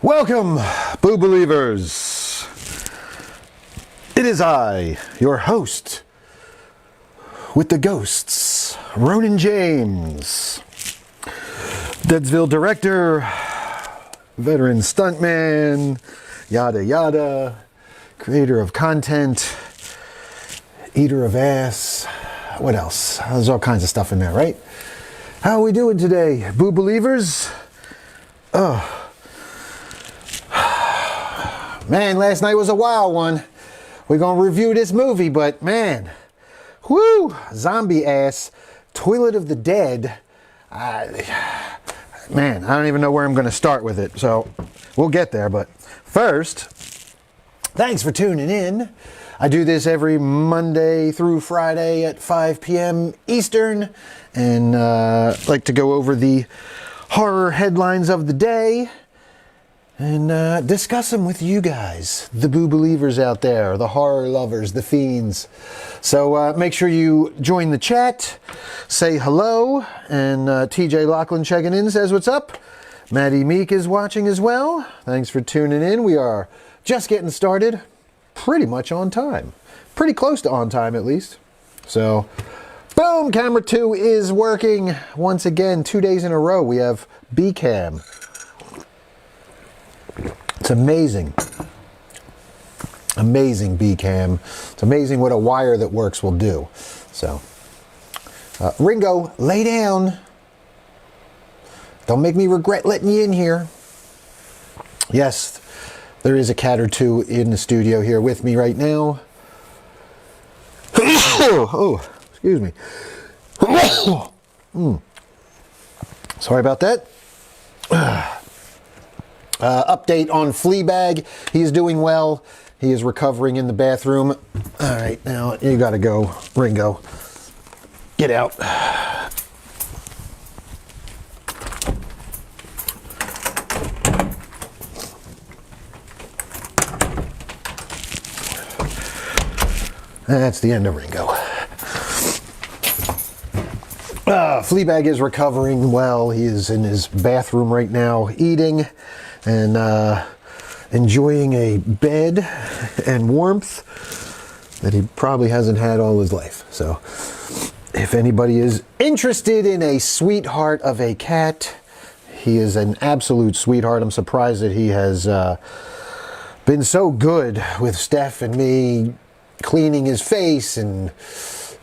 Welcome, Boo Believers. It is I, your host, with the ghosts, Ronin James, Deadsville director, veteran stuntman, yada yada, creator of content, eater of ass. What else? There's all kinds of stuff in there, right? How are we doing today, Boo Believers? Man, last night was a wild one. We're going to review this movie, but man, whoo, zombie ass, Toilet of the Dead. Man, I don't even know where I'm going to start with it, so we'll get there. But first, thanks for tuning in. I do this every Monday through Friday at 5 p.m. Eastern, and like to go over the horror headlines of the day and discuss them with you guys, the Boo Believers out there, the horror lovers, the fiends. So make sure you join the chat, say hello, and TJ Lachlan checking in says what's up. Maddie Meek is watching as well. Thanks for tuning in. We are just getting started, pretty much on time. Pretty close to on time, at least. So, boom, camera 2 is working once again, 2 days in a row. We have B-Cam. It's amazing. Amazing B-Cam. It's amazing what a wire that works will do. So, Ringo, lay down. Don't make me regret letting you in here. Yes, there is a cat or two in the studio here with me right now. Oh, excuse me. Sorry about that. Update on Fleabag. He's doing well. He is recovering in the bathroom. All right, now you got to go, Ringo. Get out. That's the end of Ringo. Fleabag is recovering well. He is in his bathroom right now eating and enjoying a bed and warmth that he probably hasn't had all his life. So if anybody is interested in a sweetheart of a cat, he is an absolute sweetheart. I'm surprised that he has been so good with Steph and me, cleaning his face and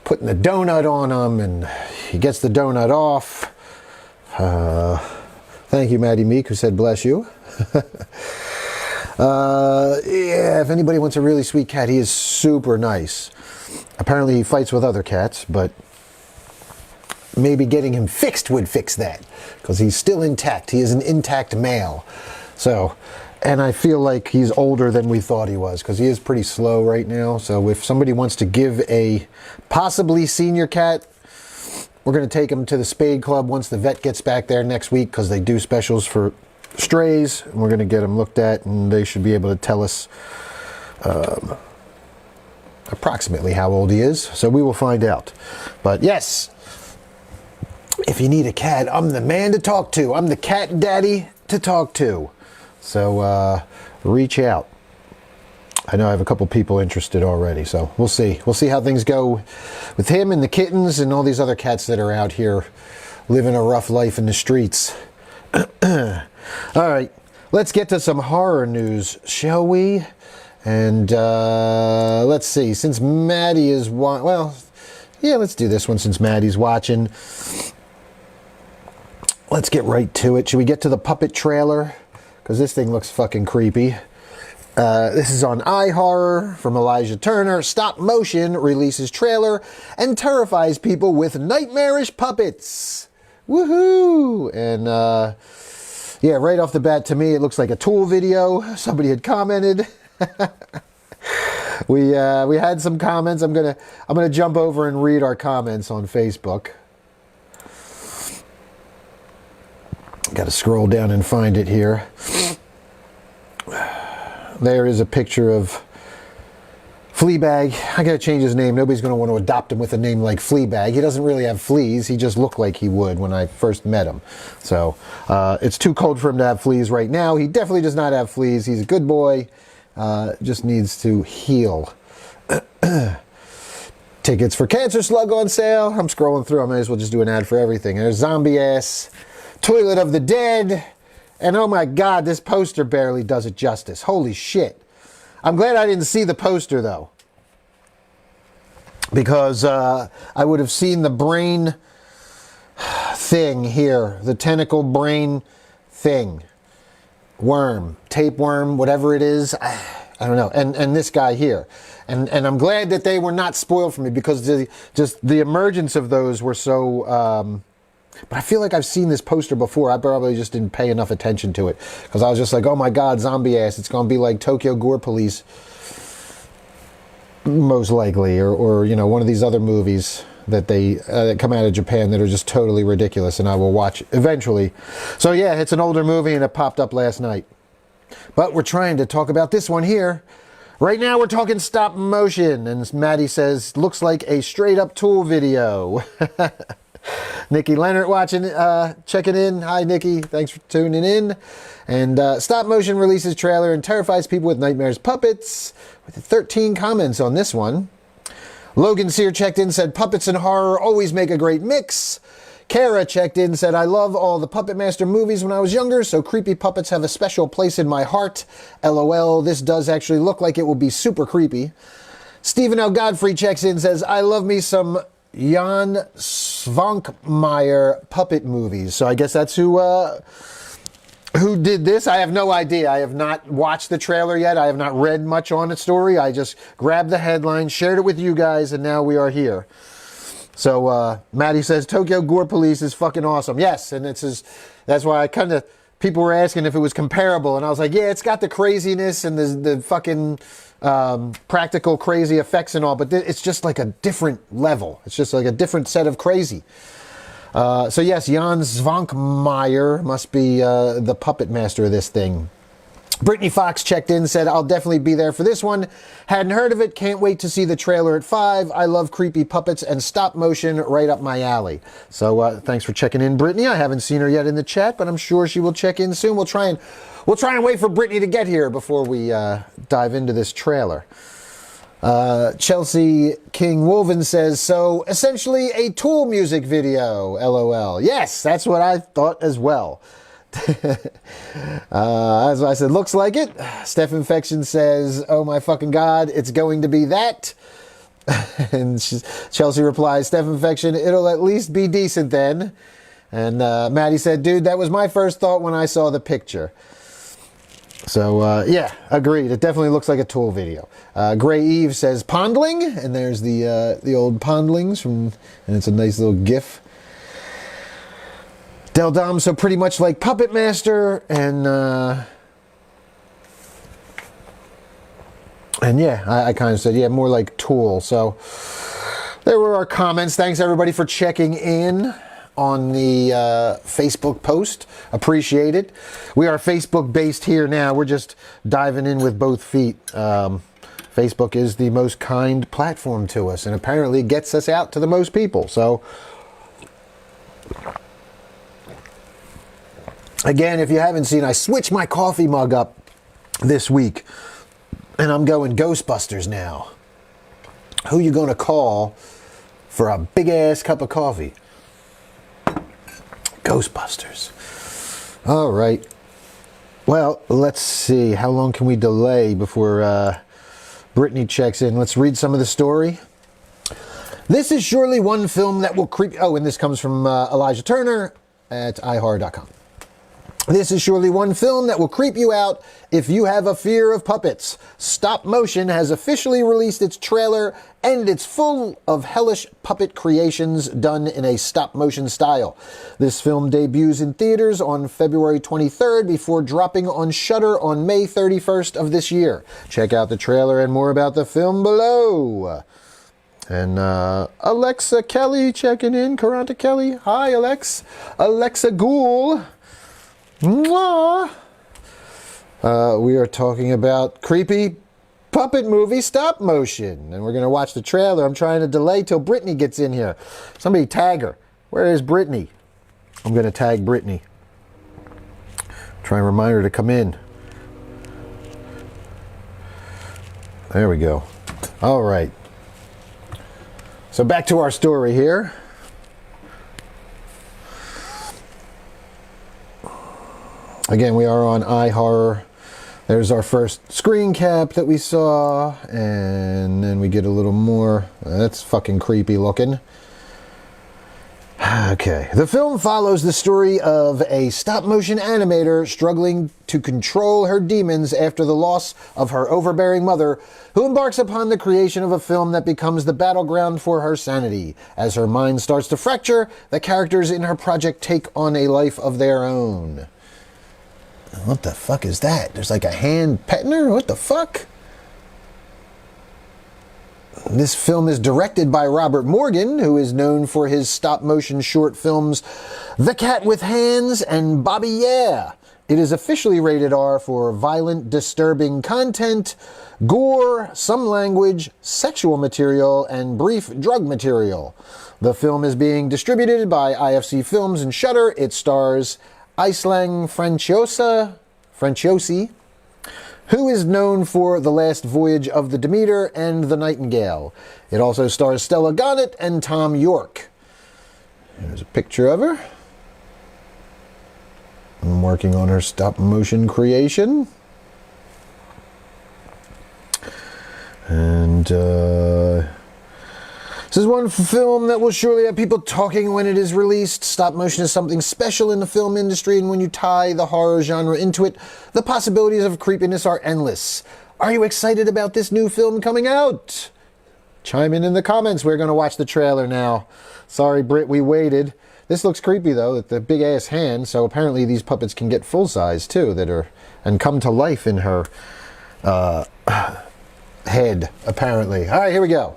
putting the donut on him, and he gets the donut off. Thank you, Maddie Meek, who said bless you. Yeah, if anybody wants a really sweet cat, he is super nice. Apparently he fights with other cats, but maybe getting him fixed would fix that, because he's still intact. He is an intact male. So, and I feel like he's older than we thought he was, because he is pretty slow right now. So if somebody wants to give a possibly senior cat, we're going to take him to the Spade Club once the vet gets back there next week, because they do specials for strays. And we're going to get him looked at, and they should be able to tell us approximately how old he is. So we will find out. But yes, if you need a cat, I'm the man to talk to. I'm the cat daddy to talk to. So reach out. I know I have a couple people interested already, so we'll see. We'll see how things go with him and the kittens and all these other cats that are out here living a rough life in the streets. All right, let's get to some horror news, shall we? And let's see. Since Maddie is well, yeah, let's do this one since Maddie's watching. Let's get right to it. Should we get to the puppet trailer? Because this thing looks fucking creepy. This is on iHorror from Elijah Turner. Stop Motion releases trailer and terrifies people with nightmarish puppets. Woohoo! And yeah, right off the bat, to me, it looks like a Tool video. Somebody had commented. We had some comments. I'm gonna jump over and read our comments on Facebook. Got to scroll down and find it here. There is a picture of Fleabag, I gotta change his name. Nobody's gonna want to adopt him with a name like Fleabag. He doesn't really have fleas. He just looked like he would when I first met him. So it's too cold for him to have fleas right now. He definitely does not have fleas. He's a good boy. Just needs to heal. Tickets for Cancer Slug on sale. I'm scrolling through. I might as well just do an ad for everything. There's Zombie Ass, Toilet of the Dead, and oh my God, this poster barely does it justice. Holy shit. I'm glad I didn't see the poster though, because I would have seen the brain thing here, the tentacle brain thing, worm, tapeworm, whatever it is. I don't know. And this guy here, and I'm glad that they were not spoiled for me, because the emergence of those were so. But I feel like I've seen this poster before. I probably just didn't pay enough attention to it, because I was just like, oh my God, Zombie Ass. It's going to be like Tokyo Gore Police, most likely, or you know, one of these other movies that that come out of Japan that are just totally ridiculous, and I will watch eventually. So yeah, it's an older movie, and it popped up last night. But we're trying to talk about this one here. Right now we're talking stop motion, and Maddie says, looks like a straight up Tool video. Nikki Leonard watching, checking in. Hi, Nikki. Thanks for tuning in. And Stop Motion releases trailer and terrifies people with nightmares puppets, with 13 comments on this one. Logan Sear checked in, said, puppets and horror always make a great mix. Kara checked in, said, I love all the Puppet Master movies when I was younger, so creepy puppets have a special place in my heart. LOL, this does actually look like it will be super creepy. Stephen L. Godfrey checks in, says, I love me some Jan Svankmajer puppet movies. So I guess that's who did this. I have no idea. I have not watched the trailer yet. I have not read much on the story. I just grabbed the headline, shared it with you guys, and now we are here. So Maddie says Tokyo Gore Police is fucking awesome. Yes, and that's why people were asking if it was comparable, and I was like, yeah, it's got the craziness and the fucking practical crazy effects and all, but it's just like a different level. It's just like a different set of crazy. So yes, Jan Svankmajer must be the puppet master of this thing. Brittany Fox checked in, said, I'll definitely be there for this one. Hadn't heard of it. Can't wait to see the trailer at 5. I love creepy puppets and stop motion, right up my alley. So thanks for checking in, Brittany. I haven't seen her yet in the chat, but I'm sure she will check in soon. We'll try and wait for Brittany to get here before we dive into this trailer. Chelsea King Wolven says, so essentially a Tool music video, LOL. Yes, that's what I thought as well. As I said, looks like it. Steph Infection says, oh my fucking God, it's going to be that. And Chelsea replies, Steph Infection, it'll at least be decent then. And Maddie said, dude, that was my first thought when I saw the picture. So yeah, agreed. It definitely looks like a Tool video. Gray Eve says Pondling, and there's the old Pondlings and it's a nice little GIF. Del Dom, so pretty much like Puppet Master, and yeah, I kind of said, yeah, more like Tool. So there were our comments. Thanks everybody for checking in on the Facebook post. Appreciate it. We are Facebook based here now. We're just diving in with both feet. Facebook is the most kind platform to us, and apparently gets us out to the most people. So again, if you haven't seen, I switched my coffee mug up this week, and I'm going Ghostbusters now. Who you gonna call for a big ass cup of coffee? Ghostbusters. All right. Well, let's see. How long can we delay before Brittany checks in? Let's read some of the story. This is surely one film that will creep... Oh, and this comes from Elijah Turner at ihorror.com. This is surely one film that will creep you out if you have a fear of puppets. Stop Motion has officially released its trailer, and it's full of hellish puppet creations done in a stop motion style. This film debuts in theaters on February 23rd before dropping on Shudder on May 31st of this year. Check out the trailer and more about the film below. And Alexa Kelly checking in. Karanta Kelly. Hi, Alexa Ghoul. Mwah. We are talking about creepy puppet movie stop motion. And we're going to watch the trailer. I'm trying to delay till Brittany gets in here. Somebody tag her. Where is Brittany? I'm going to tag Brittany. Try and remind her to come in. There we go. All right. So back to our story here. Again, we are on iHorror. There's our first screen cap that we saw, and then we get a little more. That's fucking creepy looking. Okay. The film follows the story of a stop-motion animator struggling to control her demons after the loss of her overbearing mother, who embarks upon the creation of a film that becomes the battleground for her sanity. As her mind starts to fracture, the characters in her project take on a life of their own. What the fuck is that? There's like a hand petting her? What the fuck? This film is directed by Robert Morgan, who is known for his stop-motion short films The Cat with Hands and Bobby Yeah. It is officially rated R for violent, disturbing content, gore, some language, sexual material, and brief drug material. The film is being distributed by IFC Films and Shudder. It stars Aisling Franciosi, who is known for The Last Voyage of the Demeter and The Nightingale. It also stars Stella Gonnett and Tom York. Here's a picture of her. I'm working on her stop-motion creation. And this is one film that will surely have people talking when it is released. Stop motion is something special in the film industry, and when you tie the horror genre into it, the possibilities of creepiness are endless. Are you excited about this new film coming out? Chime in the comments. We're going to watch the trailer now. Sorry, Britt, we waited. This looks creepy, though, with the big-ass hand, so apparently these puppets can get full size, too, and come to life in her head, apparently. All right, here we go.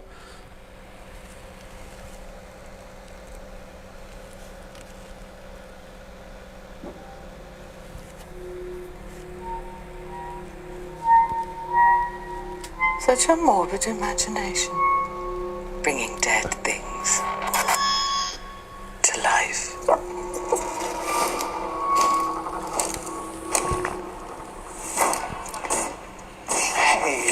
Such a morbid imagination, bringing dead things to life. Hey,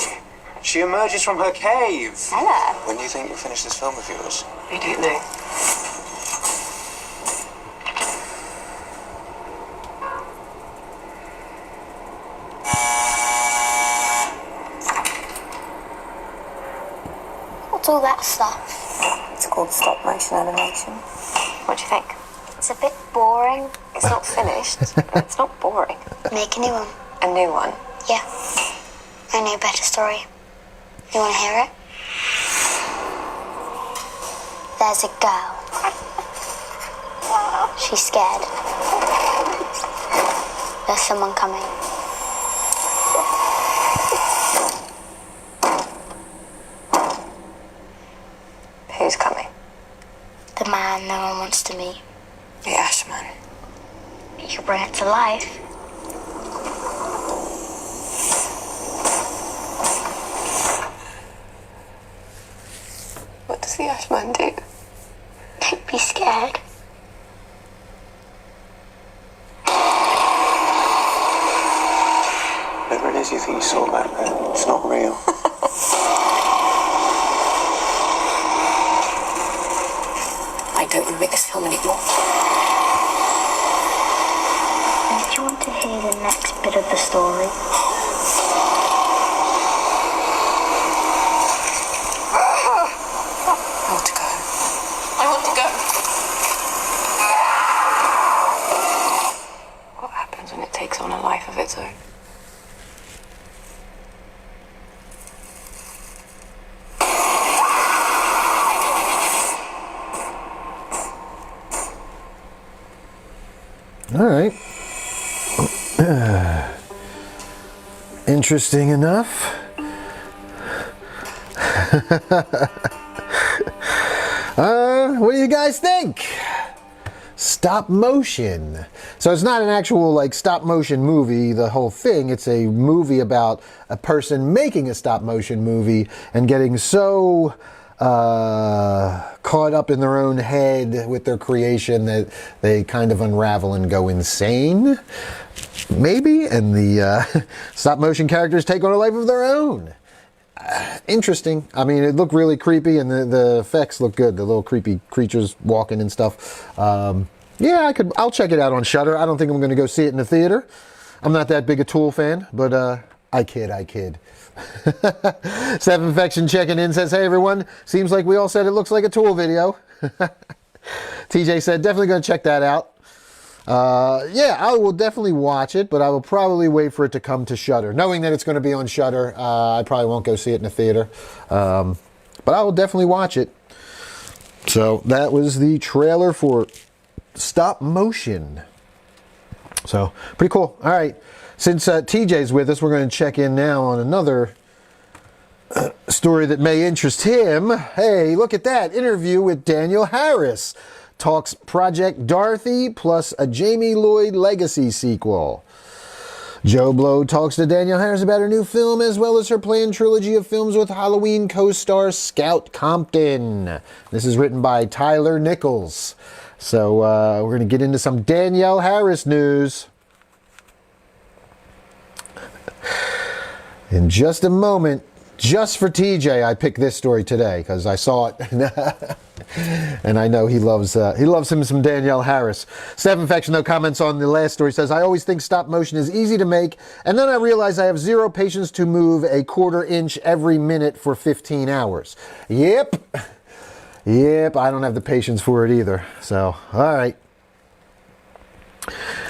she emerges from her cave. Hello. When do you think you'll finish this film of yours? I don't know. What's all that stuff? It's called stop motion animation. What do you think? It's a bit boring. It's not finished, but it's not boring. Make a new one. A new one. Yeah. I know a better story. You want to hear it? There's a girl. She's scared. There's someone coming. Who's coming? The man no one wants to meet. The Ashman. You can bring it to life. What does the Ashman do? Don't be scared. Whatever it is you think you saw back there, it's not real. I don't want to make this film anymore. And do you want to hear the next bit of the story? I want to go. I want to go. What happens when it takes on a life of its own? All right. Interesting enough. What do you guys think? stop motion. So it's not an actual like stop motion movie, the whole thing. It's a movie about a person making a stop motion movie and getting so caught up in their own head with their creation that they kind of unravel and go insane, maybe, and the stop motion characters take on a life of their own. Interesting. I mean, it looked really creepy, and the effects look good. The little creepy creatures walking and stuff. Yeah, I'll check it out on Shudder. I don't think I'm going to go see it in the theater. I'm not that big a Tool fan, but I kid. Seven Infection checking in says, hey everyone, seems like we all said it looks like a Tool video. TJ said, definitely going to check that out. Yeah, I will definitely watch it, but I will probably wait for it to come to Shudder. Knowing that it's going to be on Shudder, I probably won't go see it in the theater. But I will definitely watch it. So that was the trailer for Stop Motion. So, pretty cool. All right. Since TJ's with us, we're going to check in now on another story that may interest him. Hey, look at that. Interview with Danielle Harris. Talks Project Dorothy plus a Jamie Lloyd Legacy sequel. Joe Blow talks to Danielle Harris about her new film as well as her planned trilogy of films with Halloween co-star Scout Compton. This is written by Tyler Nichols. So we're going to get into some Danielle Harris news in just a moment. Just for TJ, I picked this story today because I saw it, and I know he loves him some Danielle Harris. Seven Infection, though, comments on the last story, says, I always think stop motion is easy to make, and then I realize I have zero patience to move a 1/4 inch every minute for 15 hours. Yep, I don't have the patience for it either. So, all right.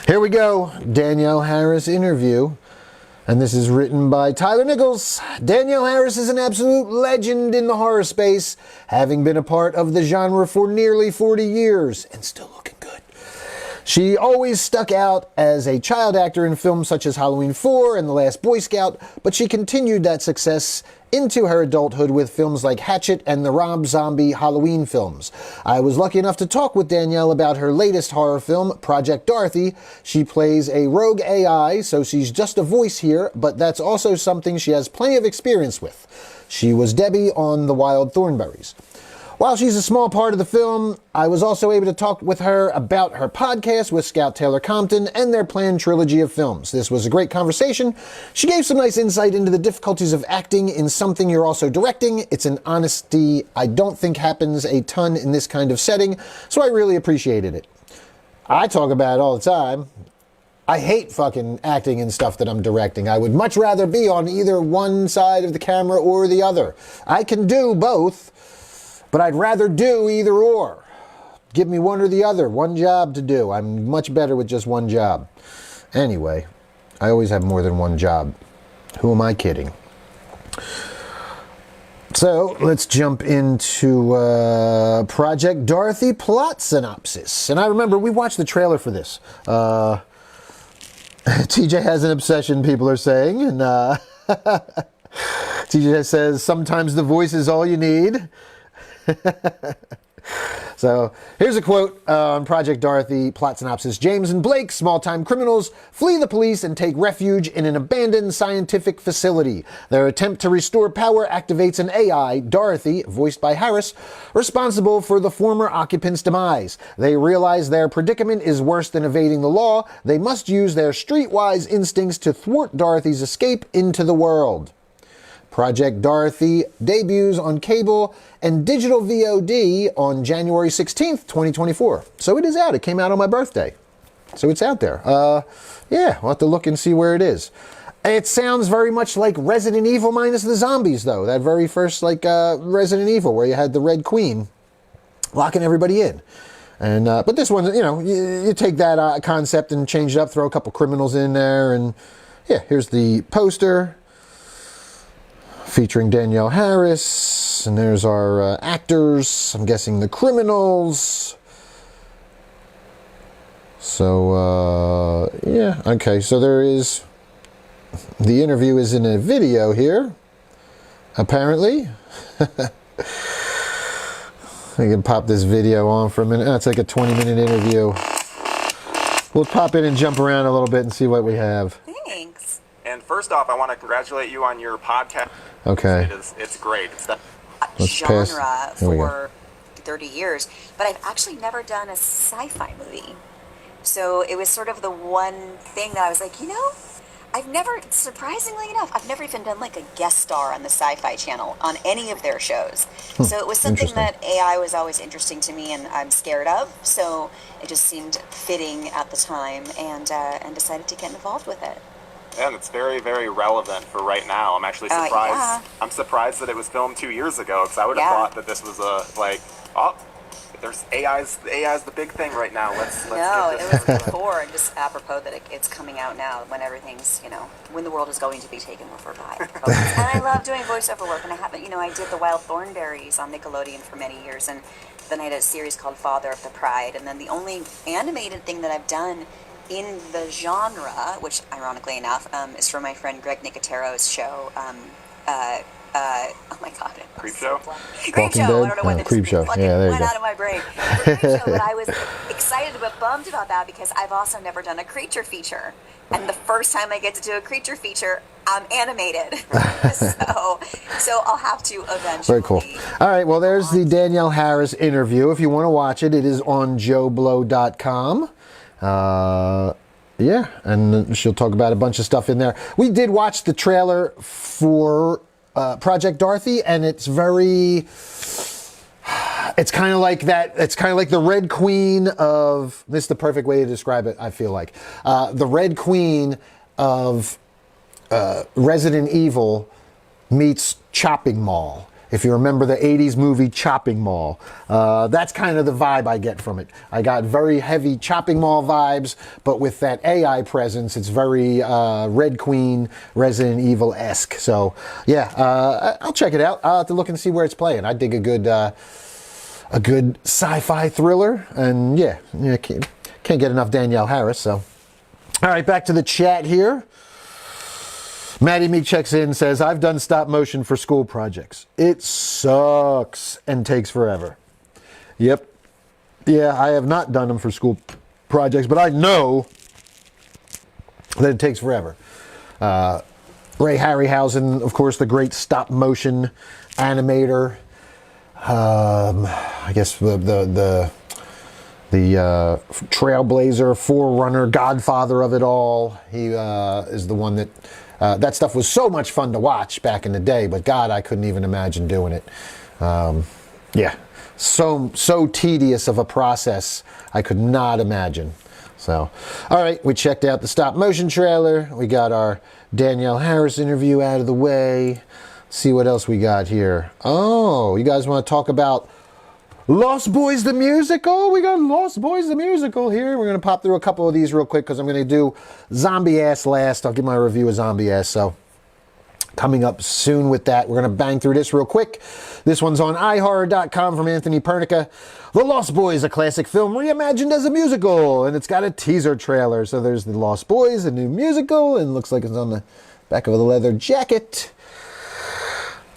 Here we go. Danielle Harris interview. And this is written by Tyler Nichols. Danielle Harris is an absolute legend in the horror space, having been a part of the genre for nearly 40 years and still looking good. She always stuck out as a child actor in films such as Halloween 4 and The Last Boy Scout, but she continued that success into her adulthood with films like Hatchet and the Rob Zombie Halloween films. I was lucky enough to talk with Danielle about her latest horror film, Project Dorothy. She plays a rogue AI, so she's just a voice here, but that's also something she has plenty of experience with. She was Debbie on The Wild Thornberrys. While she's a small part of the film, I was also able to talk with her about her podcast with Scout Taylor Compton and their planned trilogy of films. This was a great conversation. She gave some nice insight into the difficulties of acting in something you're also directing. It's an honesty I don't think happens a ton in this kind of setting, so I really appreciated it. I talk about it all the time. I hate fucking acting in stuff that I'm directing. I would much rather be on either one side of the camera or the other. I can do both, but I'd rather do either or. Give me one or the other, one job to do. I'm much better with just one job. Anyway, I always have more than one job. Who am I kidding? So let's jump into Project Dorothy plot synopsis. And I remember we watched the trailer for this. TJ has an obsession, people are saying. And TJ says, sometimes the voice is all you need. So here's a quote on Project Dorothy plot synopsis. James and Blake, small-time criminals, flee the police and take refuge in an abandoned scientific facility. Their attempt to restore power activates an AI, Dorothy, voiced by Harris, responsible for the former occupant's demise. They realize their predicament is worse than evading the law. They must use their streetwise instincts to thwart Dorothy's escape into the world. Project Dorothy debuts on cable and digital VOD on January 16th, 2024. So it is out. It came out on my birthday. So it's out there. Yeah, we'll have to look and see where it is. It sounds very much like Resident Evil minus the zombies, though. That very first, Resident Evil, where you had the Red Queen locking everybody in. And but this one, you take that concept and change it up, throw a couple criminals in there, and yeah, here's the poster featuring Danielle Harris, and there's our actors, I'm guessing the criminals. So, yeah, okay, so there is, the interview is in a video here, apparently. I can pop this video on for a minute. It's like a 20-minute interview. we'll pop in and jump around a little bit and see what we have. Thanks. And first off, I want to congratulate you on your podcast. Okay. It's great. Let's Genre pass. Here we go. for 30 years, but I've actually never done a sci-fi movie. So it was sort of the one thing that I was like, I've never, surprisingly enough, I've never even done like a guest star on the Sci-Fi Channel on any of their shows. So it was something that AI was always interesting to me and I'm scared of. So it just seemed fitting at the time and decided to get involved with it. And it's very, very relevant for right now. I'm actually surprised. Yeah. I'm surprised that it was filmed 2 years ago because I would have thought that this was there's AI's the big thing right now. Let's No, get it this. was before, and just apropos that it's coming out now when everything's, when the world is going to be taken over by robots. And I love doing voiceover work, and I haven't, I did the Wild Thornberrys on Nickelodeon for many years, and then I had a series called Father of the Pride, and then the only animated thing that I've done in the genre, which ironically enough, is from my friend Greg Nicotero's show, oh my god. Creep Show? Creep Show. Dead? I don't know why Oh, that Creep just Show. fucking Yeah, there you went go. out of my brain. Creep Show, but I was excited but bummed about that because I've also never done a creature feature. And the first time I get to do a creature feature, I'm animated. so I'll have to eventually. Very cool. All right, well, there's the Danielle Harris interview. If you want to watch it, it is on joeblow.com. Yeah, and she'll talk about a bunch of stuff in there. We did watch the trailer for Project Dorothy, and it's very... It's kind of like that. It's kind of like the Red Queen of... This is the perfect way to describe it, I feel like. The Red Queen of Resident Evil meets Chopping Mall. If you remember the 80s movie Chopping Mall. That's kind of the vibe I get from it. I got very heavy Chopping Mall vibes, but with that AI presence, it's very Red Queen, Resident Evil-esque. So, yeah, I'll check it out. I'll have to look and see where it's playing. I dig a good sci-fi thriller, and yeah, can't get enough Danielle Harris. So, all right, back to the chat here. Maddie Meek checks in and says, I've done stop motion for school projects. It sucks and takes forever. Yep. Yeah, I have not done them for school projects, but I know that it takes forever. Ray Harryhausen, of course, the great stop motion animator. I guess the trailblazer, forerunner, godfather of it all. He is the one that... that stuff was so much fun to watch back in the day, but God, I couldn't even imagine doing it. Yeah, so tedious of a process, I could not imagine. So, all right, we checked out the stop motion trailer. We got our Danielle Harris interview out of the way. See what else we got here. Oh, you guys want to talk about Lost Boys the Musical? We got Lost Boys the Musical here. We're going to pop through a couple of these real quick because I'm going to do Zombie Ass last. I'll give my review of Zombie Ass. So coming up soon with that. We're going to bang through this real quick. This one's on iHorror.com from Anthony Pernica. The Lost Boys, a classic film reimagined as a musical. And it's got a teaser trailer. So there's the Lost Boys, a new musical. And it looks like it's on the back of the leather jacket.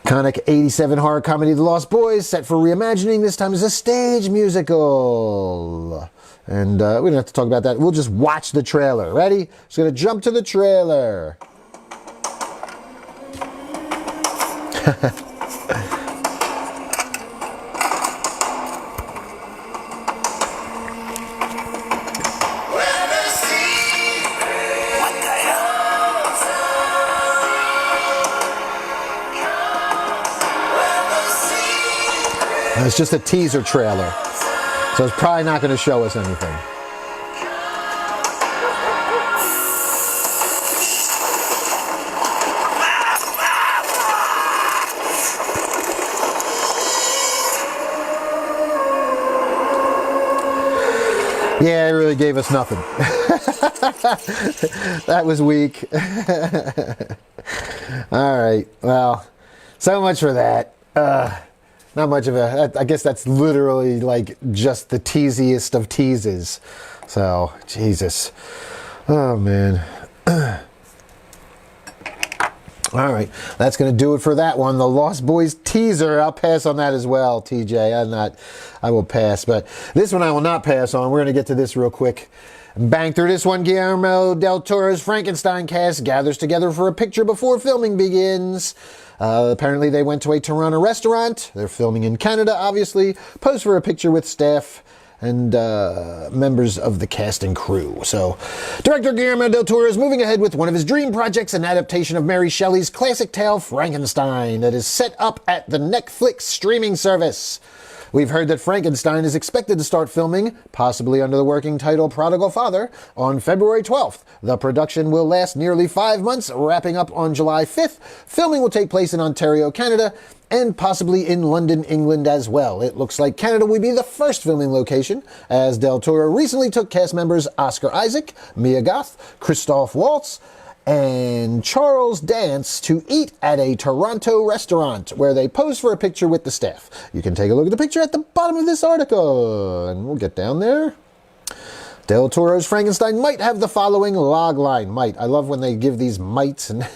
Iconic 87 horror comedy The Lost Boys, set for reimagining, this time as a stage musical. And we don't have to talk about that. We'll just watch the trailer. Ready? Just going to jump to the trailer. It's just a teaser trailer, so it's probably not going to show us anything. Yeah, it really gave us nothing. That was weak. All right, well, so much for that. Not much of a... I guess that's literally like just the teasiest of teases. So, Jesus. Oh, man. All right, that's going to do it for that one. The Lost Boys teaser. I'll pass on that as well, TJ. I will pass. But this one I will not pass on. We're going to get to this real quick. Bang through this one. Guillermo del Toro's Frankenstein cast gathers together for a picture before filming begins. Apparently they went to a Toronto restaurant. They're filming in Canada, obviously. Pose for a picture with staff and members of the cast and crew. So, director Guillermo del Toro is moving ahead with one of his dream projects, an adaptation of Mary Shelley's classic tale Frankenstein that is set up at the Netflix streaming service. We've heard that Frankenstein is expected to start filming, possibly under the working title Prodigal Father, on February 12th. The production will last nearly 5 months, wrapping up on July 5th. Filming will take place in Ontario, Canada, and possibly in London, England as well. It looks like Canada will be the first filming location, as Del Toro recently took cast members Oscar Isaac, Mia Goth, Christoph Waltz, and Charles Dance to eat at a Toronto restaurant where they pose for a picture with the staff. You can take a look at the picture at the bottom of this article, and we'll get down there. Del Toro's Frankenstein might have the following log line. Might. I love when they give these mights and...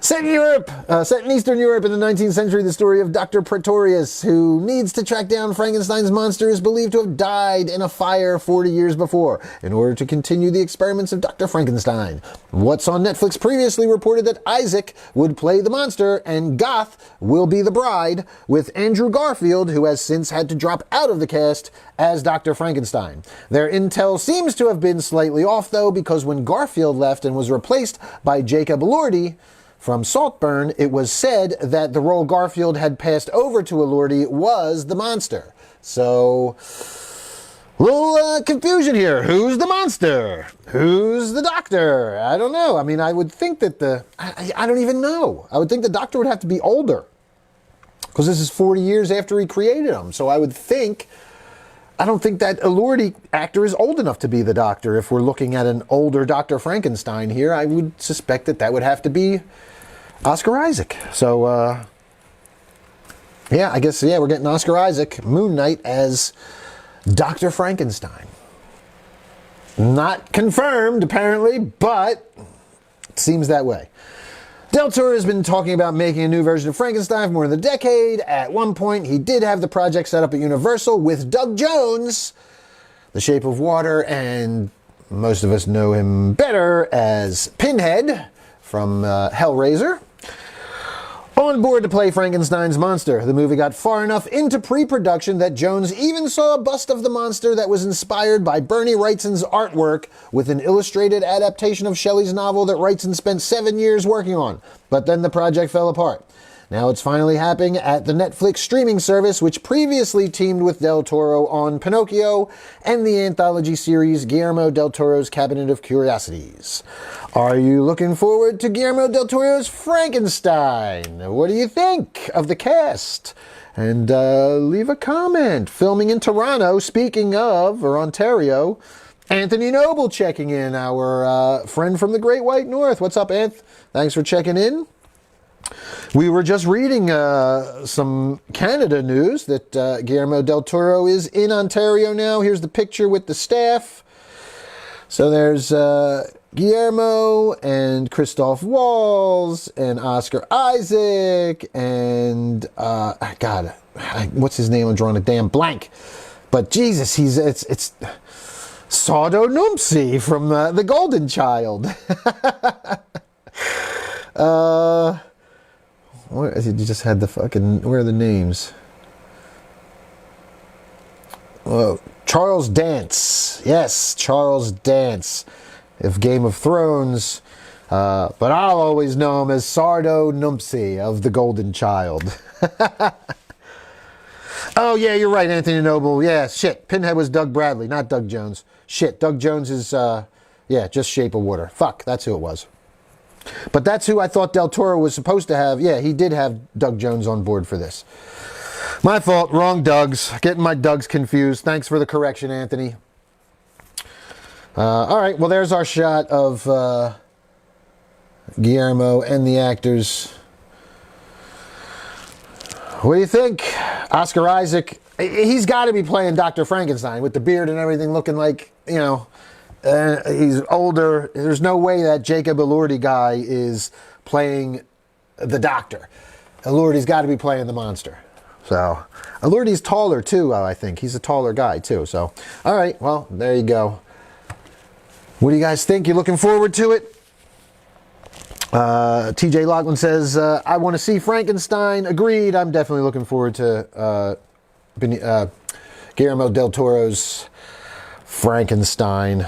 Set in Eastern Europe in the 19th century, the story of Dr. Pretorius, who needs to track down Frankenstein's monster, is believed to have died in a fire 40 years before in order to continue the experiments of Dr. Frankenstein. What's on Netflix previously reported that Isaac would play the monster and Goth will be the bride, with Andrew Garfield, who has since had to drop out of the cast, as Dr. Frankenstein. Their intel seems to have been slightly off, though, because when Garfield left and was replaced by Jacob Elordi from Saltburn, it was said that the role Garfield had passed over to Elordi was the monster. So, little confusion here. Who's the monster? Who's the doctor? I don't know. I mean, I would think that I don't even know. I would think the doctor would have to be older, because this is 40 years after he created him. So I would think... I don't think that Elordi actor is old enough to be the doctor. If we're looking at an older Dr. Frankenstein here, I would suspect that would have to be Oscar Isaac. So, yeah, I guess, we're getting Oscar Isaac, Moon Knight, as Dr. Frankenstein. Not confirmed, apparently, but it seems that way. Del Toro has been talking about making a new version of Frankenstein for more than a decade. At one point, he did have the project set up at Universal with Doug Jones, The Shape of Water, and most of us know him better as Pinhead from Hellraiser, on board to play Frankenstein's monster. The movie got far enough into pre-production that Jones even saw a bust of the monster that was inspired by Bernie Wrightson's artwork, with an illustrated adaptation of Shelley's novel that Wrightson spent 7 years working on. But then the project fell apart. Now it's finally happening at the Netflix streaming service, which previously teamed with Del Toro on Pinocchio and the anthology series Guillermo del Toro's Cabinet of Curiosities. Are you looking forward to Guillermo del Toro's Frankenstein? What do you think of the cast? And leave a comment. Filming in Toronto, speaking of, or Ontario, Anthony Noble checking in, our friend from the Great White North. What's up, Anth? Thanks for checking in. We were just reading some Canada news that Guillermo del Toro is in Ontario now. Here's the picture with the staff. So there's Guillermo and Christoph Waltz and Oscar Isaac and what's his name? I'm drawing a damn blank. But Jesus, it's Sardo Numsi from The Golden Child. You just had the fucking... Where are the names? Charles Dance. Yes, Charles Dance of Game of Thrones. But I'll always know him as Sardo Numsi of The Golden Child. Oh, yeah, you're right, Anthony Noble. Yeah, shit. Pinhead was Doug Bradley, not Doug Jones. Shit, Doug Jones is, just Shape of Water. Fuck, that's who it was. But that's who I thought Del Toro was supposed to have. Yeah, he did have Doug Jones on board for this. My fault. Wrong Dougs. Getting my Dougs confused. Thanks for the correction, Anthony. All right. Well, there's our shot of Guillermo and the actors. What do you think? Oscar Isaac. He's got to be playing Dr. Frankenstein with the beard and everything, looking like, He's older. There's no way that Jacob Elordi guy is playing the Doctor. Elordi's got to be playing the monster. So, Elordi's taller too, I think. He's a taller guy too. So, all right, well, there you go. What do you guys think? You looking forward to it? TJ Loughlin says, I want to see Frankenstein. Agreed. I'm definitely looking forward to Guillermo del Toro's Frankenstein.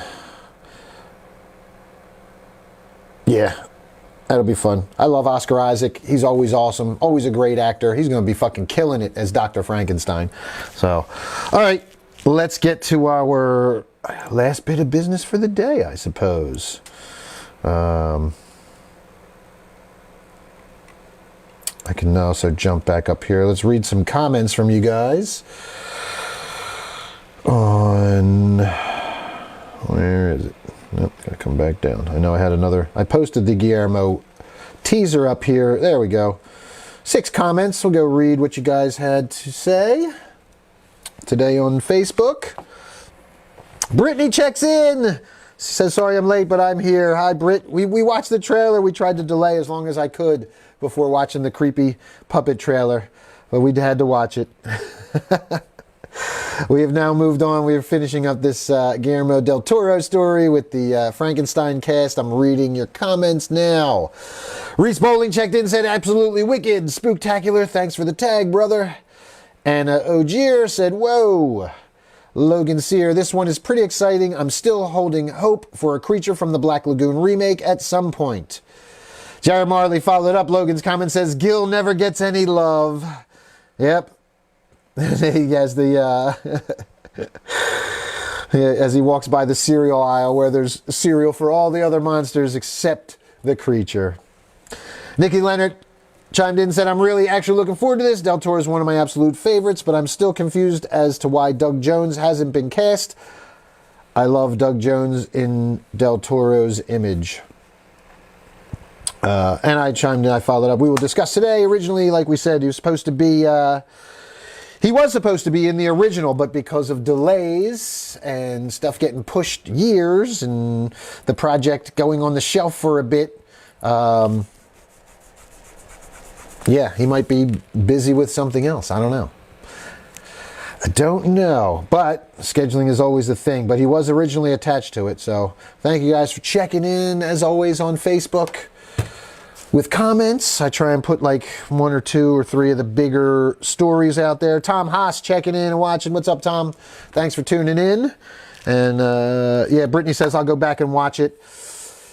Yeah, that'll be fun. I love Oscar Isaac. He's always awesome. Always a great actor. He's going to be fucking killing it as Dr. Frankenstein. So, all right, let's get to our last bit of business for the day, I suppose. I can also jump back up here. Let's read some comments from you guys on, where is it? Nope, gotta come back down. I know I had another, I posted the Guillermo teaser up here. There we go. 6 comments. We'll go read what you guys had to say today on Facebook. Brittany checks in. She says, sorry I'm late, but I'm here. Hi, Britt. We watched the trailer. We tried to delay as long as I could before watching the creepy puppet trailer, but we had to watch it. We have now moved on. We are finishing up this Guillermo del Toro story with the Frankenstein cast. I'm reading your comments now. Reese Bowling checked in, said, absolutely wicked, spooktacular. Thanks for the tag, brother. Anna Ogier said, whoa. Logan Sear, this one is pretty exciting. I'm still holding hope for a Creature from the Black Lagoon remake at some point. Jared Marley followed up Logan's comment, says, Gil never gets any love. Yep. He has the, as he walks by the cereal aisle where there's cereal for all the other monsters except the Creature. Nikki Leonard chimed in and said, I'm really actually looking forward to this. Del Toro is one of my absolute favorites, but I'm still confused as to why Doug Jones hasn't been cast. I love Doug Jones in Del Toro's image. And I chimed in, I followed up. We will discuss today. Originally, like we said, he was supposed to be in the original, but because of delays and stuff getting pushed years and the project going on the shelf for a bit, yeah, he might be busy with something else. I don't know. But scheduling is always the thing. But he was originally attached to it. So thank you guys for checking in, as always, on Facebook with comments. I try and put like 1 or 2 or 3 of the bigger stories out there. Tom Haas checking in and watching. What's up, Tom? Thanks for tuning in. And yeah, Brittany says, I'll go back and watch it.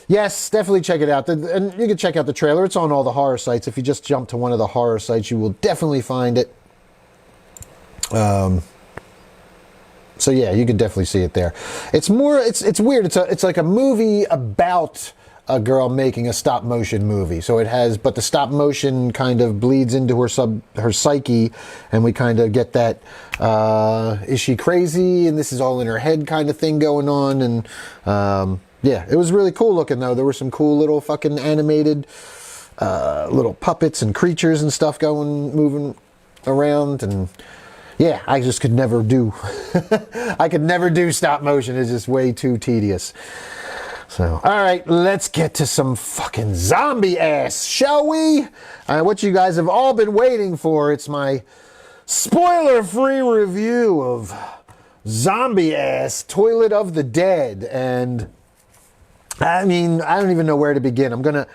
Yes, definitely check it out. And you can check out the trailer. It's on all the horror sites. If you just jump to one of the horror sites, you will definitely find it. So yeah, you can definitely see it there. It's more, it's weird. It's like a movie about a girl making a stop motion movie. So it has, but the stop motion kind of bleeds into her psyche, and we kind of get that, is she crazy? And this is all in her head kind of thing going on. And, yeah, it was really cool looking though. There were some cool little fucking animated, little puppets and creatures and stuff moving around. And yeah, I just could never do, I could never do stop motion. It's just way too tedious. So, all right, let's get to some fucking zombie ass, shall we? What you guys have all been waiting for. It's my spoiler-free review of Zombie Ass, Toilet of the Dead. And I mean, I don't even know where to begin. I'm gonna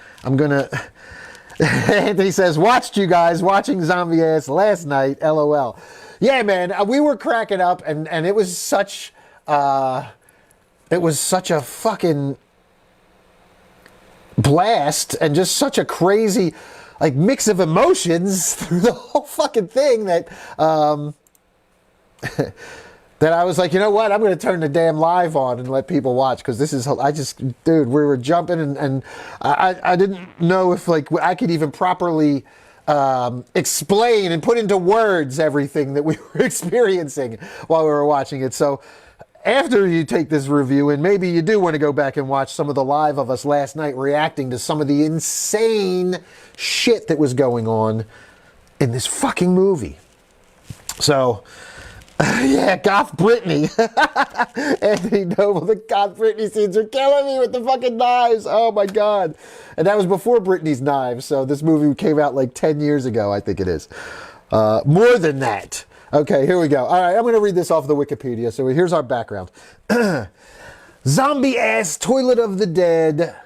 Anthony says, watched you guys watching Zombie Ass last night, LOL. Yeah, man, we were cracking up, and it was such a fucking blast, and just such a crazy like mix of emotions through the whole fucking thing that that I was like, you know what, I'm going to turn the damn live on and let people watch, because this is, dude, we were jumping, and I didn't know if like I could even properly explain and put into words everything that we were experiencing while we were watching it. So after you take this review, and maybe you do want to go back and watch some of the live of us last night reacting to some of the insane shit that was going on in this fucking movie. So Yeah, Goth Brittany. Anthony Noble, the Goth Brittany scenes are killing me with the fucking knives. Oh my God. And that was before Brittany's knives. So this movie came out like 10 years ago, I think it is. More than that. Okay, here we go. All right, I'm going to read this off the Wikipedia. So here's our background. Zombie ass toilet of the dead,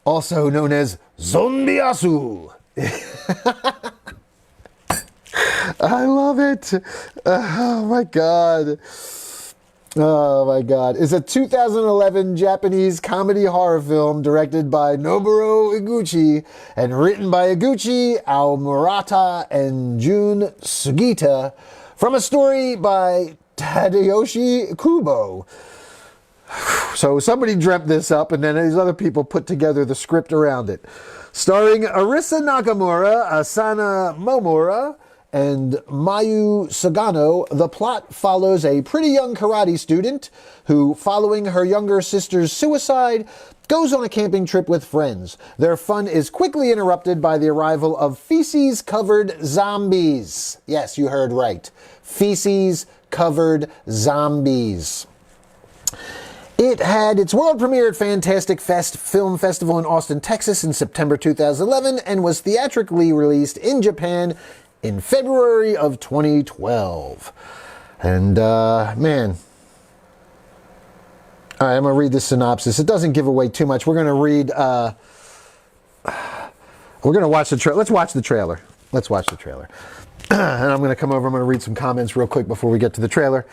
also known as Zombiasu. I love it. Oh my God. Oh my God. It's a 2011 Japanese comedy horror film directed by Noboru Iguchi and written by Iguchi, Ao Murata, and Jun Sugita from a story by Tadayoshi Kubo. So somebody dreamt this up, and then these other people put together the script around it. Starring Arisa Nakamura, Asana Momura, and Mayu Sagano, the plot follows a pretty young karate student who, following her younger sister's suicide, goes on a camping trip with friends. Their fun is quickly interrupted by the arrival of feces-covered zombies. Yes, you heard right. Feces-covered zombies. It had its world premiere at Fantastic Fest Film Festival in Austin, Texas in September 2011 and was theatrically released in Japan in February of 2012. And, man. All right, I'm going to read the synopsis. It doesn't give away too much. We're going to read, we're going to watch the trailer. Let's watch the trailer. Let's watch the trailer. And I'm going to come over. I'm going to read some comments real quick before we get to the trailer.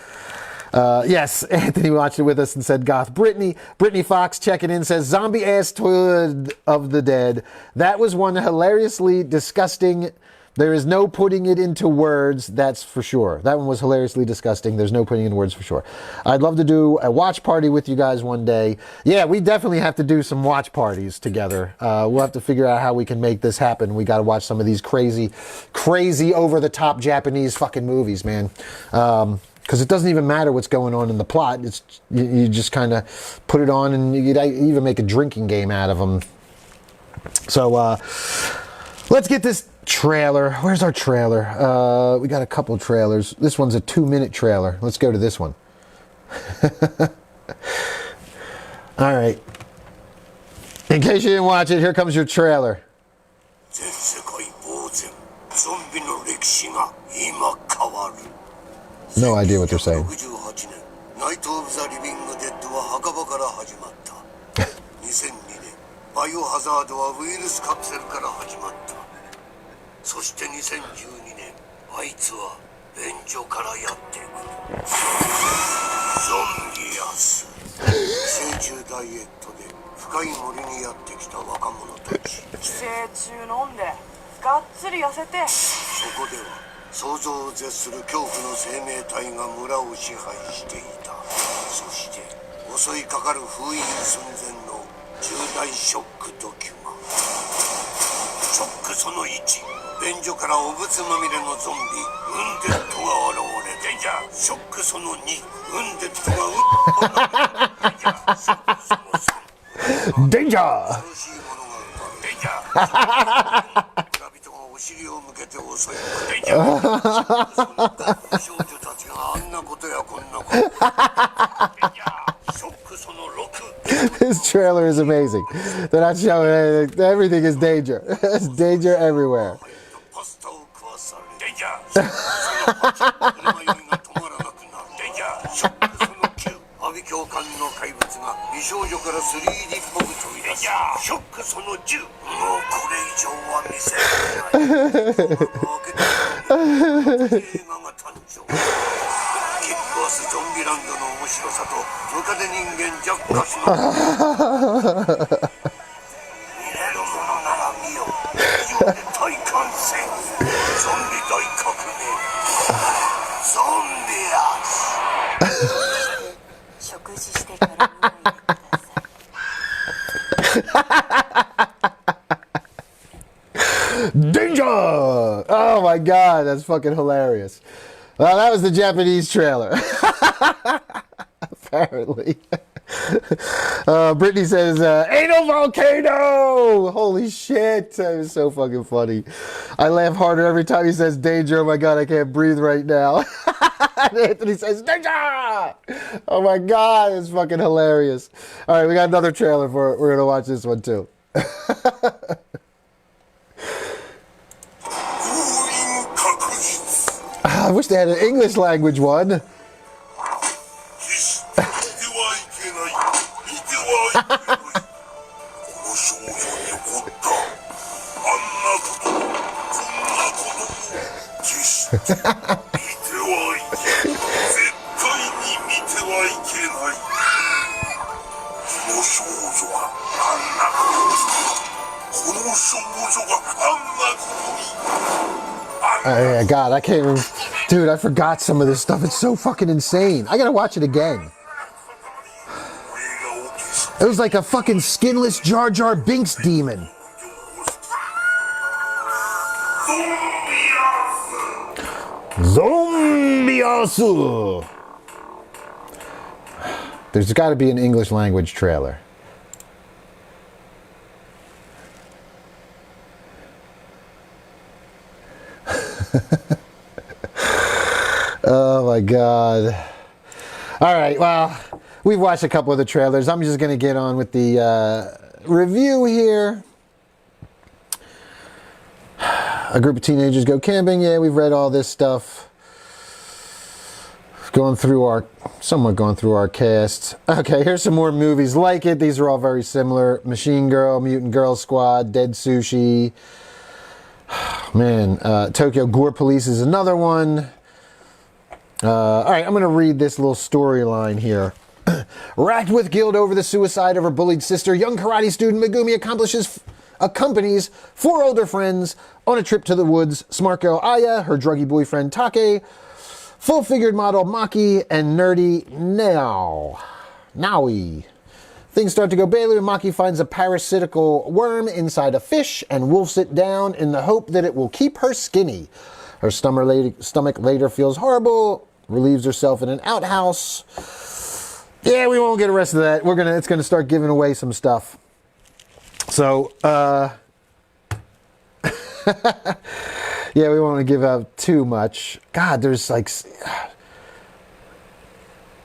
Yes, Anthony watched it with us and said Goth Brittany. Brittany Fox checking in says zombie ass toilet of the dead. That was one hilariously disgusting. There is no putting it into words, that's for sure. That one was hilariously disgusting. There's no putting it in words for sure. I'd love to do a watch party with you guys one day. Yeah, we definitely have to do some watch parties together. We'll have to figure out how we can make this happen. We got to watch some of these crazy over-the-top Japanese fucking movies, man. Because it doesn't even matter what's going on in the plot. It's you just kind of put it on, and you could even make a drinking game out of them. So let's get this trailer. Where's our trailer? We got a couple trailers. This one's a 2-minute trailer. Let's go to this one. All right. In case you didn't watch it, here comes your trailer. No idea what they're saying. バイオハザードはウイルスカプセルから始まった。そして2012年、あいつは便所からやってくる。ゾンビアス。成虫ダイエットで深い森にやってきた若者たち。寄生虫飲んでがっつり痩せて。そこでは想像を絶する恐怖の生命体が村を支配していた。そして襲いかかる封印寸前の重大ショックドキュマ。ショックその1、便所からお物まみれのゾンビウンデッドが現れて。じゃショックその2、ウンデッドがショックその3、デンジャー。恐ろしいものがデンジャー。村人がお尻を向けて襲いデンジャー。少女たちがあんなことやこんなこと。デンジャー。ショックその6。This trailer is amazing. They're not showing anything. Everything is danger. There's danger everywhere. Danger! Oh my god, that's fucking hilarious. Well, that was the Japanese trailer. Apparently. Brittany says, ain't no volcano! Holy shit, that is so fucking funny. I laugh harder every time he says danger. Oh my god, I can't breathe right now. Anthony says, Ninja! Oh my God, it's fucking hilarious. All right, we got another trailer for it. We're going to watch this one too. I wish they had an English language one. God, I can't even... Dude, I forgot some of this stuff. It's so fucking insane. I gotta watch it again. It was like a fucking skinless Jar Jar Binks demon. Zombie-asu. There's got to be an English language trailer. Oh my God. All right, well, we've watched a couple of the trailers. I'm just going to get on with the review here. A group of teenagers go camping. Yeah, we've read all this stuff. Somewhat going through our cast. Okay, here's some more movies like it. These are all very similar. Machine Girl, Mutant Girl Squad, Dead Sushi. Man, Tokyo Gore Police is another one. All right, I'm going to read this little storyline here. Racked with guilt over the suicide of her bullied sister, young karate student Megumi accompanies 4 older friends on a trip to the woods. Smart girl Aya, her druggy boyfriend Take, full-figured model Maki, and nerdy Naoi. Things start to go badly when Maki finds a parasitical worm inside a fish and wolfs it down in the hope that it will keep her skinny. Her stomach later feels horrible, relieves herself in an outhouse. Yeah, we won't get the rest of that. It's gonna start giving away some stuff. So, yeah, we won't give out too much. God, there's like,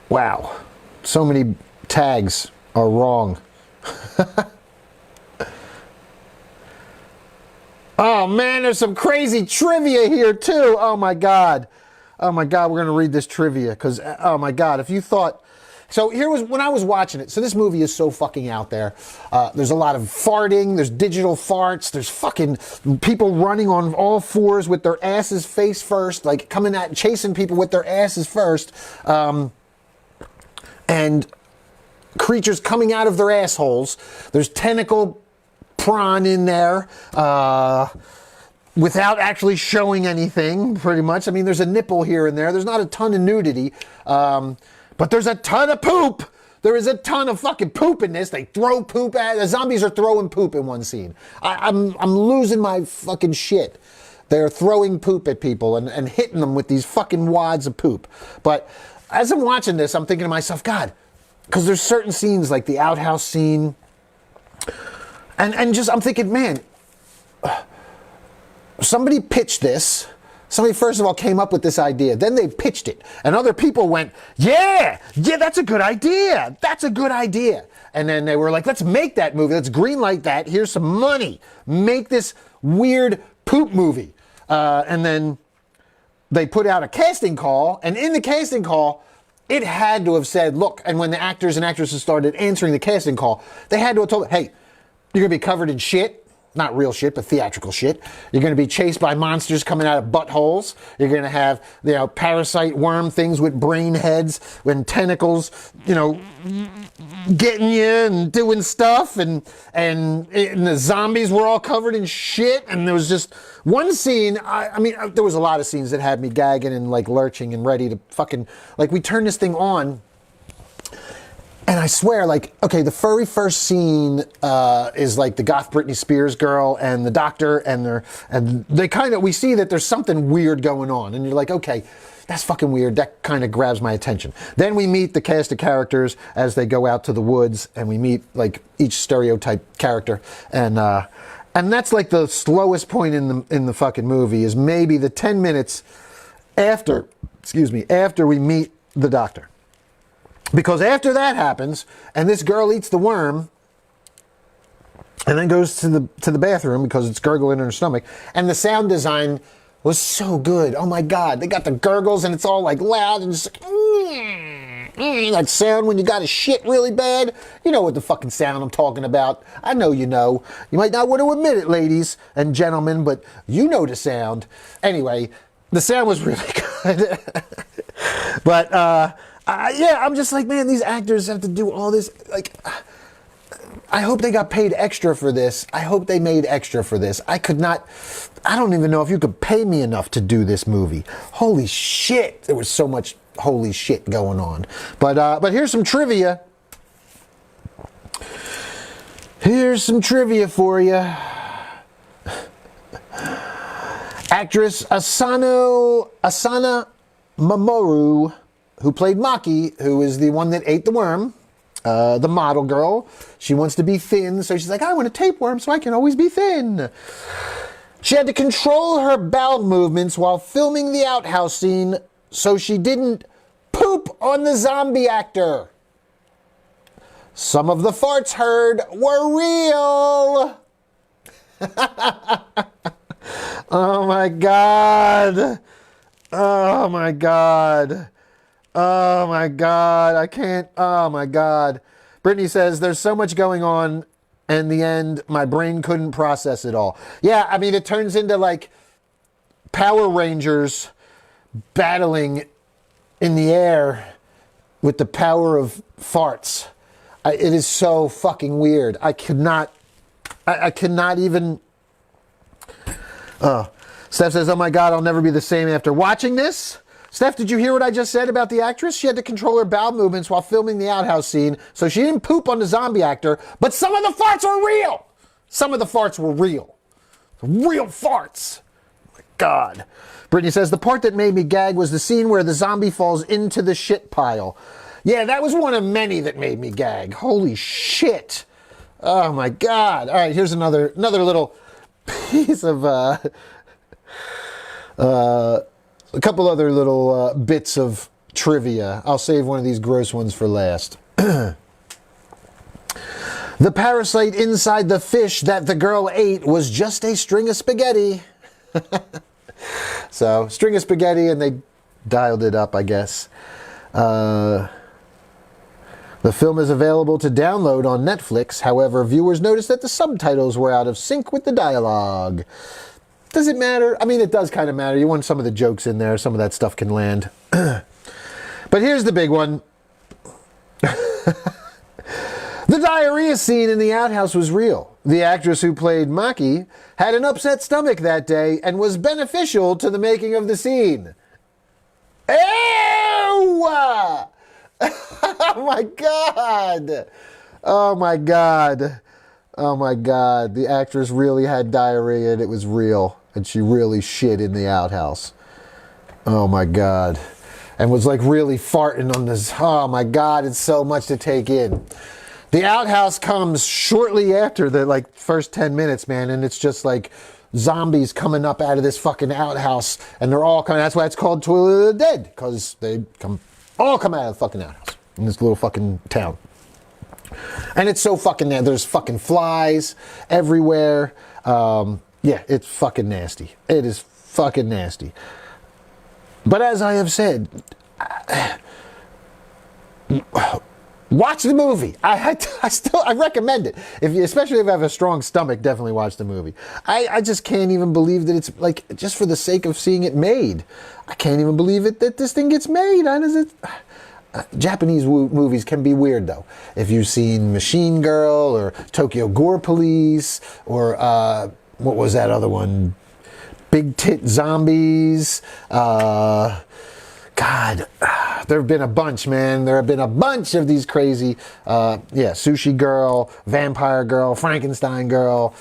wow, so many tags are wrong. Oh man, there's some crazy trivia here too. Oh my God, we're gonna read this trivia because, oh my God, if you thought. So here was when I was watching it. So this movie is so fucking out there. There's a lot of farting. There's digital farts. There's fucking people running on all fours with their asses face first, like coming at chasing people with their asses first, and creatures coming out of their assholes. There's tentacle prawn in there. Without actually showing anything, pretty much. I mean, there's a nipple here and there. There's not a ton of nudity. But there's a ton of poop. There is a ton of fucking poop in this. They throw poop at the zombies are throwing poop in one scene. I'm losing my fucking shit. They're throwing poop at people and hitting them with these fucking wads of poop. But as I'm watching this, I'm thinking to myself, God, because there's certain scenes like the outhouse scene, and just I'm thinking, man, somebody pitched this. Somebody, first of all, came up with this idea. Then they pitched it. And other people went, yeah, that's a good idea. That's a good idea. And then they were like, let's make that movie. Let's greenlight that. Here's some money. Make this weird poop movie. And then they put out a casting call. And in the casting call, it had to have said, look, and when the actors and actresses started answering the casting call, they had to have told, hey, you're going to be covered in shit. Not real shit, but theatrical shit. You're going to be chased by monsters coming out of buttholes. You're going to have, parasite worm things with brain heads and tentacles, getting you and doing stuff. And the zombies were all covered in shit. And there was just one scene. I mean, there was a lot of scenes that had me gagging and like lurching and ready to fucking, like, we turned this thing on. And I swear, like, okay, the very first scene is like the goth Britney Spears girl and the doctor, and they kind of, we see that there's something weird going on, and you're like, okay, that's fucking weird. That kind of grabs my attention. Then we meet the cast of characters as they go out to the woods, and we meet like each stereotype character, and that's like the slowest point in the fucking movie is maybe the 10 minutes after excuse me, after we meet the doctor. Because after that happens, and this girl eats the worm, and then goes to the bathroom because it's gurgling in her stomach, and the sound design was so good. Oh my God, they got the gurgles and it's all like loud and just like, that sound when you got to shit really bad. You know what the fucking sound I'm talking about. I know you know. You might not want to admit it, ladies and gentlemen, but you know the sound. Anyway, the sound was really good. But yeah, I'm just like, man, these actors have to do all this. Like, I hope they got paid extra for this. I hope they made extra for this. I don't even know if you could pay me enough to do this movie. Holy shit. There was so much holy shit going on. But here's some trivia. Here's some trivia for you. Actress Asana Mamoru, who played Maki, who is the one that ate the worm, the model girl. She wants to be thin, so she's like, I want a tapeworm so I can always be thin. She had to control her bowel movements while filming the outhouse scene so she didn't poop on the zombie actor. Some of the farts heard were real. Oh my God. Oh my God. Oh my God. I can't. Oh my God. Brittany says, there's so much going on. In the end, my brain couldn't process it all. Yeah, I mean, it turns into like Power Rangers battling in the air with the power of farts. It is so fucking weird. I cannot even. Steph says, oh my God, I'll never be the same after watching this. Steph, did you hear what I just said about the actress? She had to control her bowel movements while filming the outhouse scene, so she didn't poop on the zombie actor, but some of the farts were real. Some of the farts were real. Real farts. Oh my God. Brittany says, the part that made me gag was the scene where the zombie falls into the shit pile. Yeah, that was one of many that made me gag. Holy shit. Oh my God. All right, here's another little piece of a couple other little bits of trivia. I'll save one of these gross ones for last. The parasite inside the fish that the girl ate was just a string of spaghetti. So, string of spaghetti, and they dialed it up, I guess. The film is available to download on Netflix. However, viewers noticed that the subtitles were out of sync with the dialogue. Does it matter? I mean, it does kind of matter. You want some of the jokes in there. Some of that stuff can land. But here's the big one. The diarrhea scene in the outhouse was real. The actress who played Maki had an upset stomach that day and was beneficial to the making of the scene. Ew! Oh my God! Oh my God! Oh my God, the actress really had diarrhea and it was real. And she really shit in the outhouse. Oh my God. And was like really farting on this. Oh my God, it's so much to take in. The outhouse comes shortly after the like first 10 minutes, man. And it's just like zombies coming up out of this fucking outhouse. And they're all coming, that's why it's called Toilet of the Dead. Because they all come out of the fucking outhouse in this little fucking town. And it's so fucking, there's fucking flies everywhere. Yeah, it's fucking nasty. It is fucking nasty. But as I have said, watch the movie. I recommend it. Especially if I have a strong stomach, definitely watch the movie. I just can't even believe that it's like, just for the sake of seeing it made. I can't even believe it that this thing gets made. How does it... Japanese movies can be weird though. If you've seen Machine Girl or Tokyo Gore Police or what was that other one? Big Tit Zombies. God, there have been a bunch, man. There have been a bunch of these crazy, Sushi Girl, Vampire Girl, Frankenstein Girl.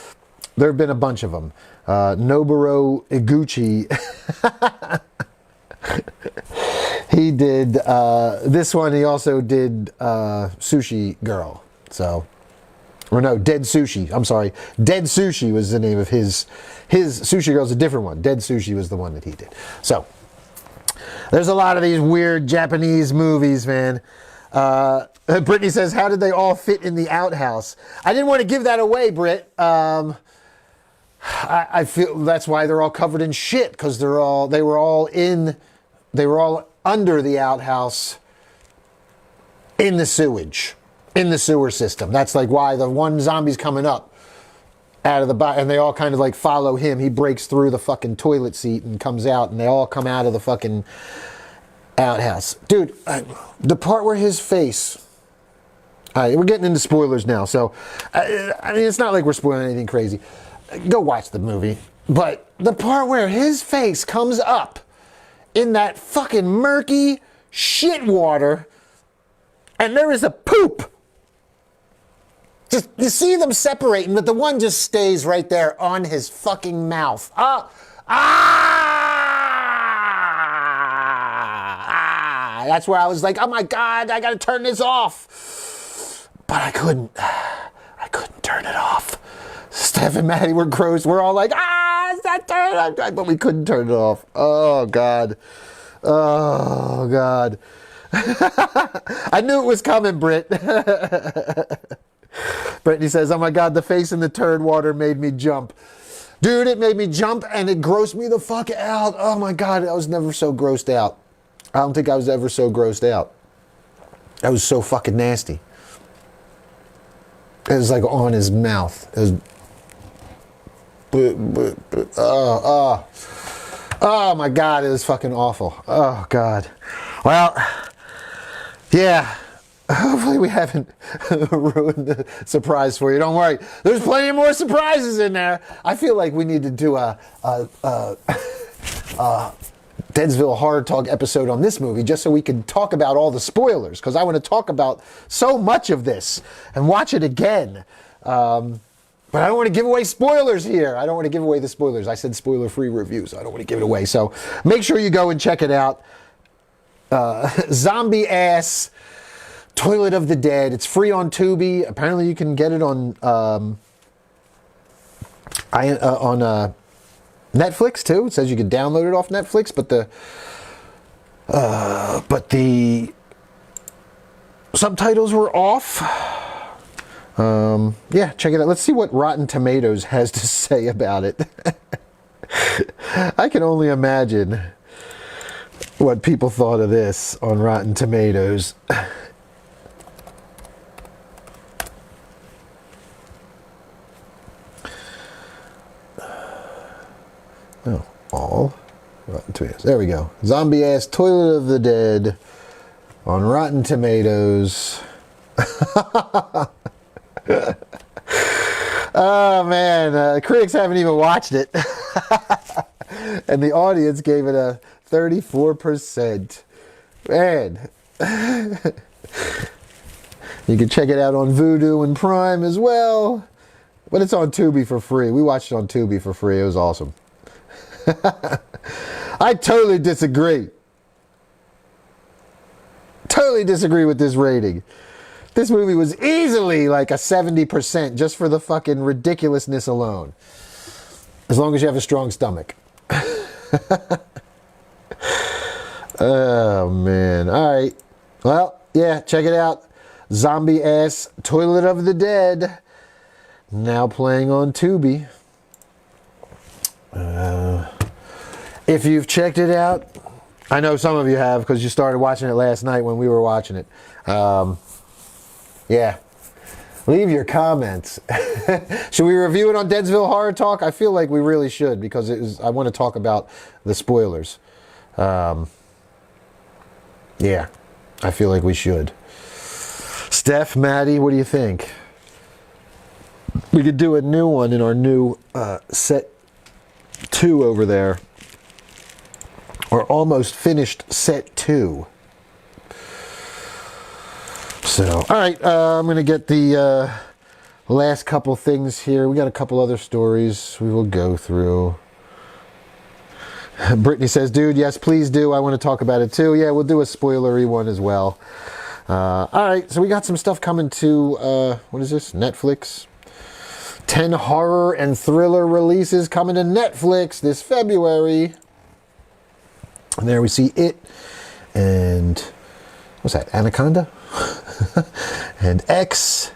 There have been a bunch of them. Noboru Iguchi. He did this one. He also did Sushi Girl. So, or no, Dead Sushi. I'm sorry. Dead Sushi was the name of his Sushi Girl's a different one. Dead Sushi was the one that he did. So, There's a lot of these weird Japanese movies, man. Brittany says, how did they all fit in the outhouse? I didn't want to give that away, Britt. I feel that's why they're all covered in shit, because they were all under the outhouse in the sewage, in the sewer system. That's like why the one zombie's coming up out of the body, and they all kind of like follow him. He breaks through the fucking toilet seat and comes out, and they all come out of the fucking outhouse. Dude, the part where his face... All right, we're getting into spoilers now, so I mean, it's not like we're spoiling anything crazy. Go watch the movie. But the part where his face comes up in that fucking murky shit water, and there is a poop. Just, you see them separating, but the one just stays right there on his fucking mouth. That's where I was like, oh my God, I gotta turn this off. But I couldn't turn it off. Steph and Maddie were gross. We're all like, it's not turning off. But we couldn't turn it off. Oh, God. Oh, God. I knew it was coming, Britt. Brittany says, oh, my God, the face in the turd water made me jump. Dude, it made me jump, and it grossed me the fuck out. Oh, my God, I was never so grossed out. I don't think I was ever so grossed out. That was so fucking nasty. It was like on his mouth. It was... Oh my God, it was fucking awful. Oh God. Well, yeah. Hopefully we haven't ruined the surprise for you. Don't worry. There's plenty more surprises in there. I feel like we need to do a Deadsville Horror Talk episode on this movie just so we can talk about all the spoilers, because I want to talk about so much of this and watch it again. But I don't want to give away spoilers here. I don't want to give away the spoilers. I said spoiler-free reviews. I don't want to give it away. So make sure you go and check it out. Zombie Ass, Toilet of the Dead. It's free on Tubi. Apparently you can get it on Netflix too. It says you can download it off Netflix, but the subtitles were off. Yeah, check it out. Let's see what Rotten Tomatoes has to say about it. I can only imagine what people thought of this on Rotten Tomatoes. Oh, all Rotten Tomatoes. There we go. Zombie Ass Toilet of the Dead on Rotten Tomatoes. Oh man, critics haven't even watched it. And the audience gave it a 34%. Man. You can check it out on Vudu and Prime as well. But it's on Tubi for free. We watched it on Tubi for free. It was awesome. I totally disagree. Totally disagree with this rating. This movie was easily like a 70% just for the fucking ridiculousness alone. As long as you have a strong stomach. Oh, man. All right. Well, yeah, check it out. Zombie Ass Toilet of the Dead. Now playing on Tubi. If you've checked it out, I know some of you have because you started watching it last night when we were watching it. Yeah. Leave your comments. Should we review it on Deadsville Horror Talk? I feel like we really should because I want to talk about the spoilers. Yeah. I feel like we should. Steph, Maddie, what do you think? We could do a new one in our new set 2 over there. Or almost finished set 2. So, all right, I'm going to get the last couple things here. We got a couple other stories we will go through. Brittany says, dude, yes, please do. I want to talk about it too. Yeah, we'll do a spoilery one as well. All right, so we got some stuff coming to, what is this, Netflix? 10 horror and thriller releases coming to Netflix this February. And there we see It and, what's that, Anaconda? And X.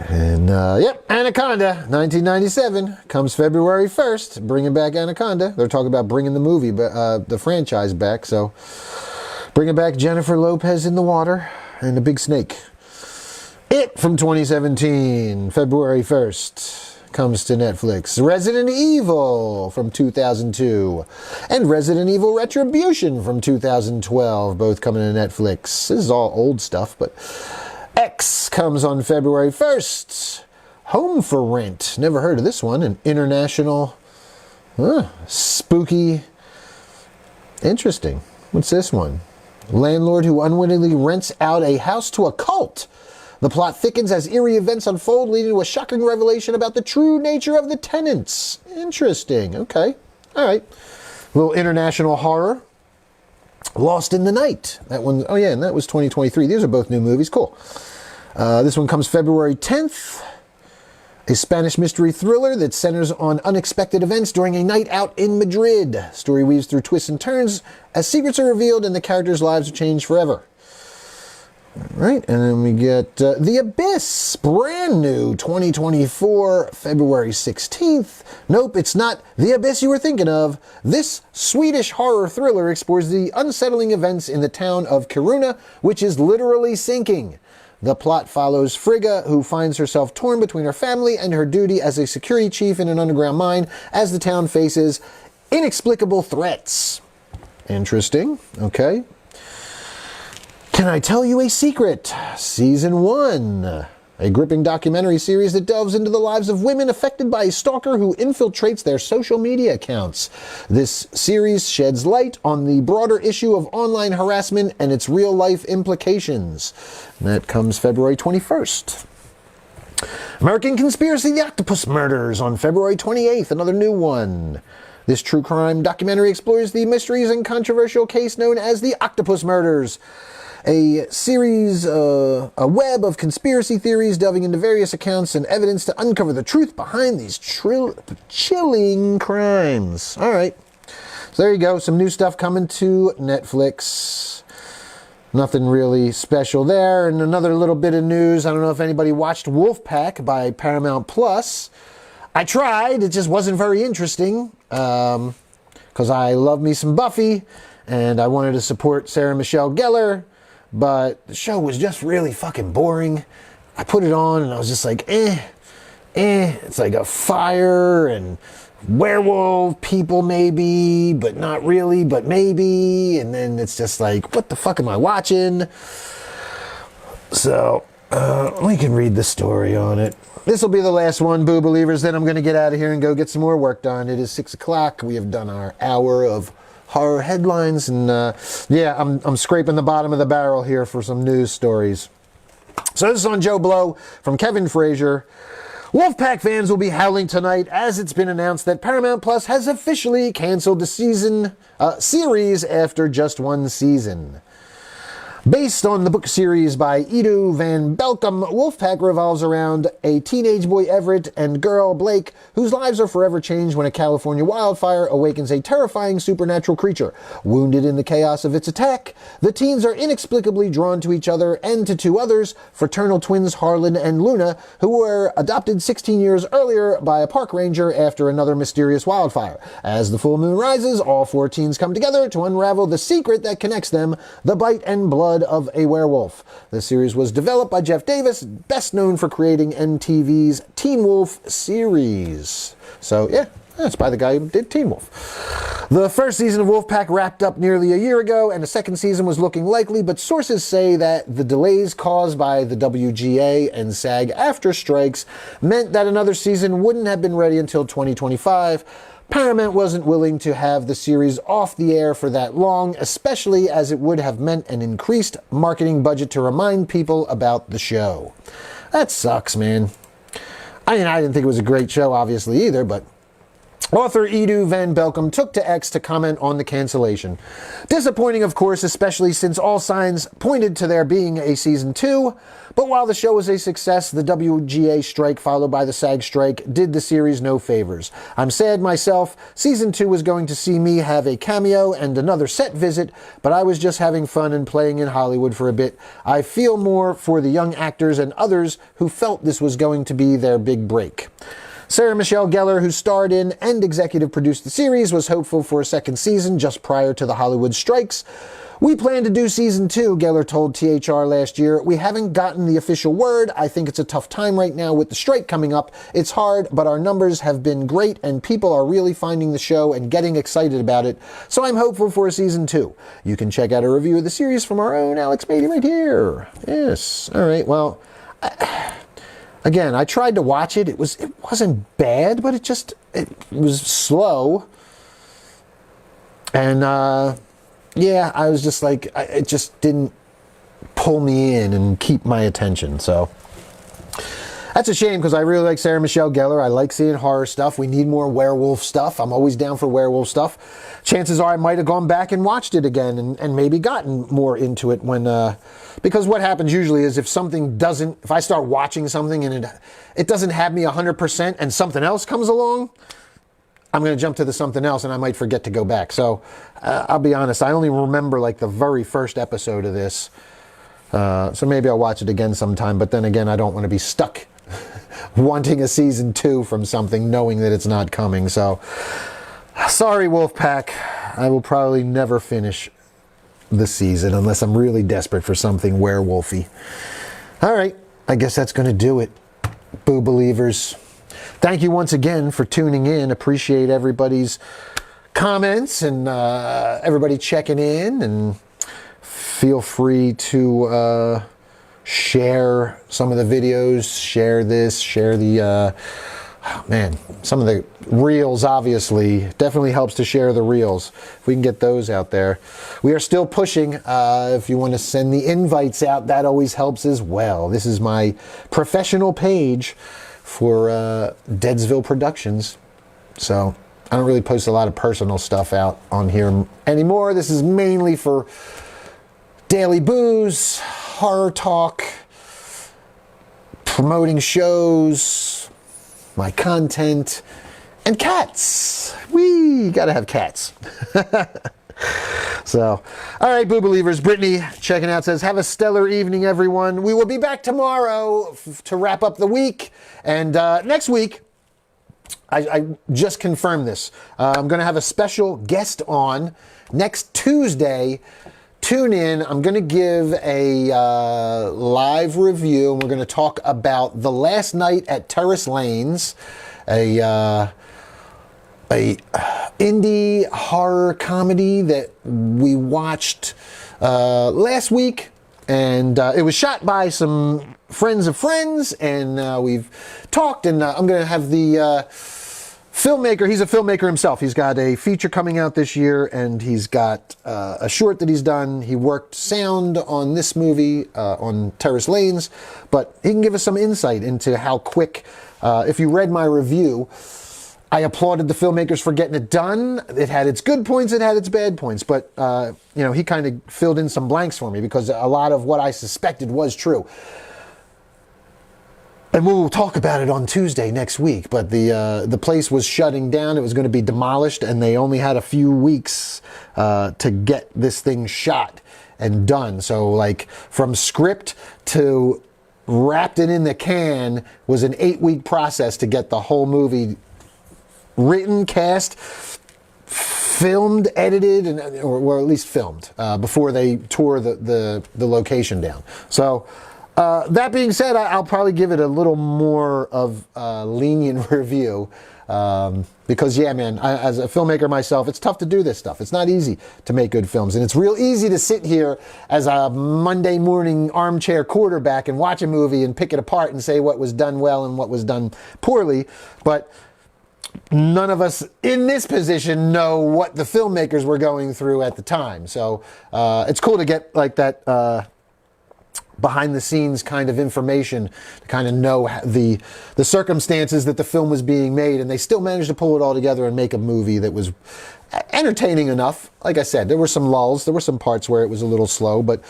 And, yep, Anaconda, 1997, comes February 1st, bringing back Anaconda. They're talking about bringing the movie, the franchise back, so bringing back Jennifer Lopez in the water and a big snake. It from 2017, February 1st. Comes to Netflix. Resident Evil from 2002 and Resident Evil Retribution from 2012, both coming to Netflix. This is all old stuff, but X comes on February 1st. Home for Rent. Never heard of this one. An international, spooky, interesting. What's this one? Landlord who unwittingly rents out a house to a cult. The plot thickens as eerie events unfold, leading to a shocking revelation about the true nature of the tenants. Interesting. Okay. All right. A little international horror. Lost in the Night. That one, oh yeah, and that was 2023. These are both new movies. Cool. This one comes February 10th. A Spanish mystery thriller that centers on unexpected events during a night out in Madrid. Story weaves through twists and turns as secrets are revealed and the characters' lives are changed forever. Right, and then we get The Abyss, brand new, 2024, February 16th. Nope, it's not The Abyss you were thinking of. This Swedish horror thriller explores the unsettling events in the town of Kiruna, which is literally sinking. The plot follows Frigga, who finds herself torn between her family and her duty as a security chief in an underground mine as the town faces inexplicable threats. Interesting, okay. Can I Tell You a Secret? Season 1. A gripping documentary series that delves into the lives of women affected by a stalker who infiltrates their social media accounts. This series sheds light on the broader issue of online harassment and its real-life implications. And that comes February 21st. American Conspiracy: The Octopus Murders on February 28th, another new one. This true crime documentary explores the mysteries and controversial case known as the Octopus Murders. A series, a web of conspiracy theories delving into various accounts and evidence to uncover the truth behind these chilling crimes. All right. So there you go. Some new stuff coming to Netflix. Nothing really special there. And another little bit of news. I don't know if anybody watched Wolfpack by Paramount Plus. I tried. It just wasn't very interesting. Because I love me some Buffy. And I wanted to support Sarah Michelle Gellar. But the show was just really fucking boring. I put it on and I was just like, It's like a fire and werewolf people maybe, but not really, but maybe. And then it's just like, what the fuck am I watching? So, we can read the story on it. This will be the last one, Boo Believers. Then I'm going to get out of here and go get some more work done. It is 6 o'clock. We have done our hour of horror headlines, and yeah, I'm scraping the bottom of the barrel here for some news stories. So this is on Joe Blow from Kevin Frazier. Wolfpack fans will be howling tonight as it's been announced that Paramount Plus has officially canceled the series after just one season. Based on the book series by Edu Van Belkom, Wolfpack revolves around a teenage boy Everett and girl Blake, whose lives are forever changed when a California wildfire awakens a terrifying supernatural creature. Wounded in the chaos of its attack, the teens are inexplicably drawn to each other and to two others, fraternal twins Harlan and Luna, who were adopted 16 years earlier by a park ranger after another mysterious wildfire. As the full moon rises, all four teens come together to unravel the secret that connects them, the bite and blood of a werewolf. The series was developed by Jeff Davis, best known for creating MTV's Teen Wolf series. So yeah, that's by the guy who did Teen Wolf. The first season of Wolfpack wrapped up nearly a year ago, and a second season was looking likely, but sources say that the delays caused by the WGA and SAG-AFTRA strikes meant that another season wouldn't have been ready until 2025. Paramount wasn't willing to have the series off the air for that long, especially as it would have meant an increased marketing budget to remind people about the show. That sucks, man. I mean, I didn't think it was a great show, obviously, either, but Author Edu Van Belkom took to X to comment on the cancellation. Disappointing, of course, especially since all signs pointed to there being a season 2. But while the show was a success, the WGA strike followed by the SAG strike did the series no favors. I'm sad myself. Season 2 was going to see me have a cameo and another set visit, but I was just having fun and playing in Hollywood for a bit. I feel more for the young actors and others who felt this was going to be their big break. Sarah Michelle Gellar, who starred in and executive produced the series, was hopeful for a second season just prior to the Hollywood strikes. We plan to do season 2, Gellar told THR last year. We haven't gotten the official word. I think it's a tough time right now with the strike coming up. It's hard, but our numbers have been great and people are really finding the show and getting excited about it. So I'm hopeful for a season 2. You can check out a review of the series from our own Alex Beatty right here. Yes. All right. Well, again, I tried to watch it. It wasn't bad, but it was slow. And yeah, I was just like, it just didn't pull me in and keep my attention. So that's a shame because I really like Sarah Michelle Gellar. I like seeing horror stuff. We need more werewolf stuff. I'm always down for werewolf stuff. Chances are I might have gone back and watched it again and maybe gotten more into it when, because what happens usually is if I start watching something and it doesn't have me 100% and something else comes along, I'm going to jump to the something else and I might forget to go back. So I'll be honest, I only remember like the very first episode of this. So maybe I'll watch it again sometime. But then again, I don't want to be stuck wanting a season 2 from something, knowing that it's not coming. So sorry, Wolfpack. I will probably never finish the season unless I'm really desperate for something werewolfy. All right. I guess that's going to do it. Boo Believers. Thank you once again for tuning in. Appreciate everybody's comments and everybody checking in. And feel free to share some of the videos, share this, share the, some of the reels, obviously. Definitely helps to share the reels. If we can get those out there. We are still pushing. If you want to send the invites out, that always helps as well. This is my professional page for Deadsville Productions. So I don't really post a lot of personal stuff out on here anymore. This is mainly for daily booze, horror talk, promoting shows, my content, and cats. We gotta have cats. So, all right, Boo Believers. Brittany checking out says, have a stellar evening, everyone. We will be back tomorrow to wrap up the week. And next week, I just confirmed this. I'm going to have a special guest on next Tuesday. Tune in. I'm going to give a live review, and we're going to talk about The Last Night at Terrace Lanes, a indie horror comedy that we watched last week, and it was shot by some friends of friends, and we've talked, and I'm going to have the filmmaker. He's a filmmaker himself. He's got a feature coming out this year, and he's got a short that he's done. He worked sound on this movie, on Terrace Lanes, but he can give us some insight into how quick, if you read my review, I applauded the filmmakers for getting it done. It had its good points, it had its bad points, but he kind of filled in some blanks for me because a lot of what I suspected was true. And we'll talk about it on Tuesday next week, but the place was shutting down. It was going to be demolished, and they only had a few weeks to get this thing shot and done. So like from script to wrapped it in the can was an 8-week process to get the whole movie written, cast, filmed, edited, or at least filmed before they tore the location down. So that being said, I'll probably give it a little more of a lenient review because, yeah, man, as a filmmaker myself, it's tough to do this stuff. It's not easy to make good films, and it's real easy to sit here as a Monday morning armchair quarterback and watch a movie and pick it apart and say what was done well and what was done poorly, but none of us in this position know what the filmmakers were going through at the time. So it's cool to get like that behind the scenes kind of information to kind of know the circumstances that the film was being made, and they still managed to pull it all together and make a movie that was entertaining enough. Like I said, there were some lulls, there were some parts where it was a little slow, but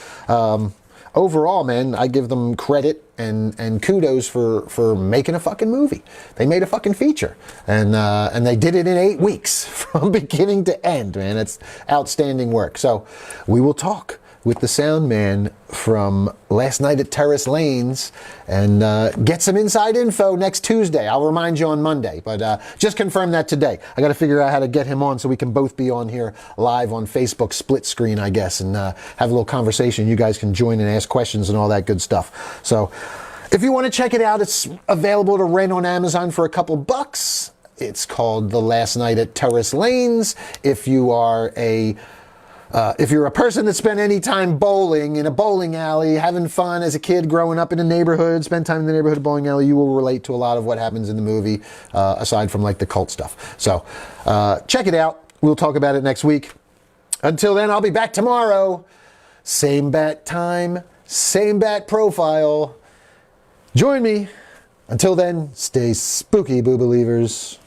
overall, man, I give them credit and kudos for making a fucking movie. They made a fucking feature, and they did it in 8 weeks from beginning to end, man. It's outstanding work. So we will talk with the sound man from Last Night at Terrace Lanes and get some inside info next Tuesday. I'll remind you on Monday, but just confirm that today. I got to figure out how to get him on so we can both be on here live on Facebook split screen, I guess, and have a little conversation. You guys can join and ask questions and all that good stuff. So if you want to check it out, it's available to rent on Amazon for a couple bucks. It's called The Last Night at Terrace Lanes. If you're a person that spent any time bowling in a bowling alley, having fun as a kid growing up in a neighborhood, spend time in the neighborhood bowling alley, you will relate to a lot of what happens in the movie, aside from like the cult stuff. So check it out. We'll talk about it next week. Until then, I'll be back tomorrow. Same bat time, same bat profile. Join me. Until then, stay spooky, boo believers.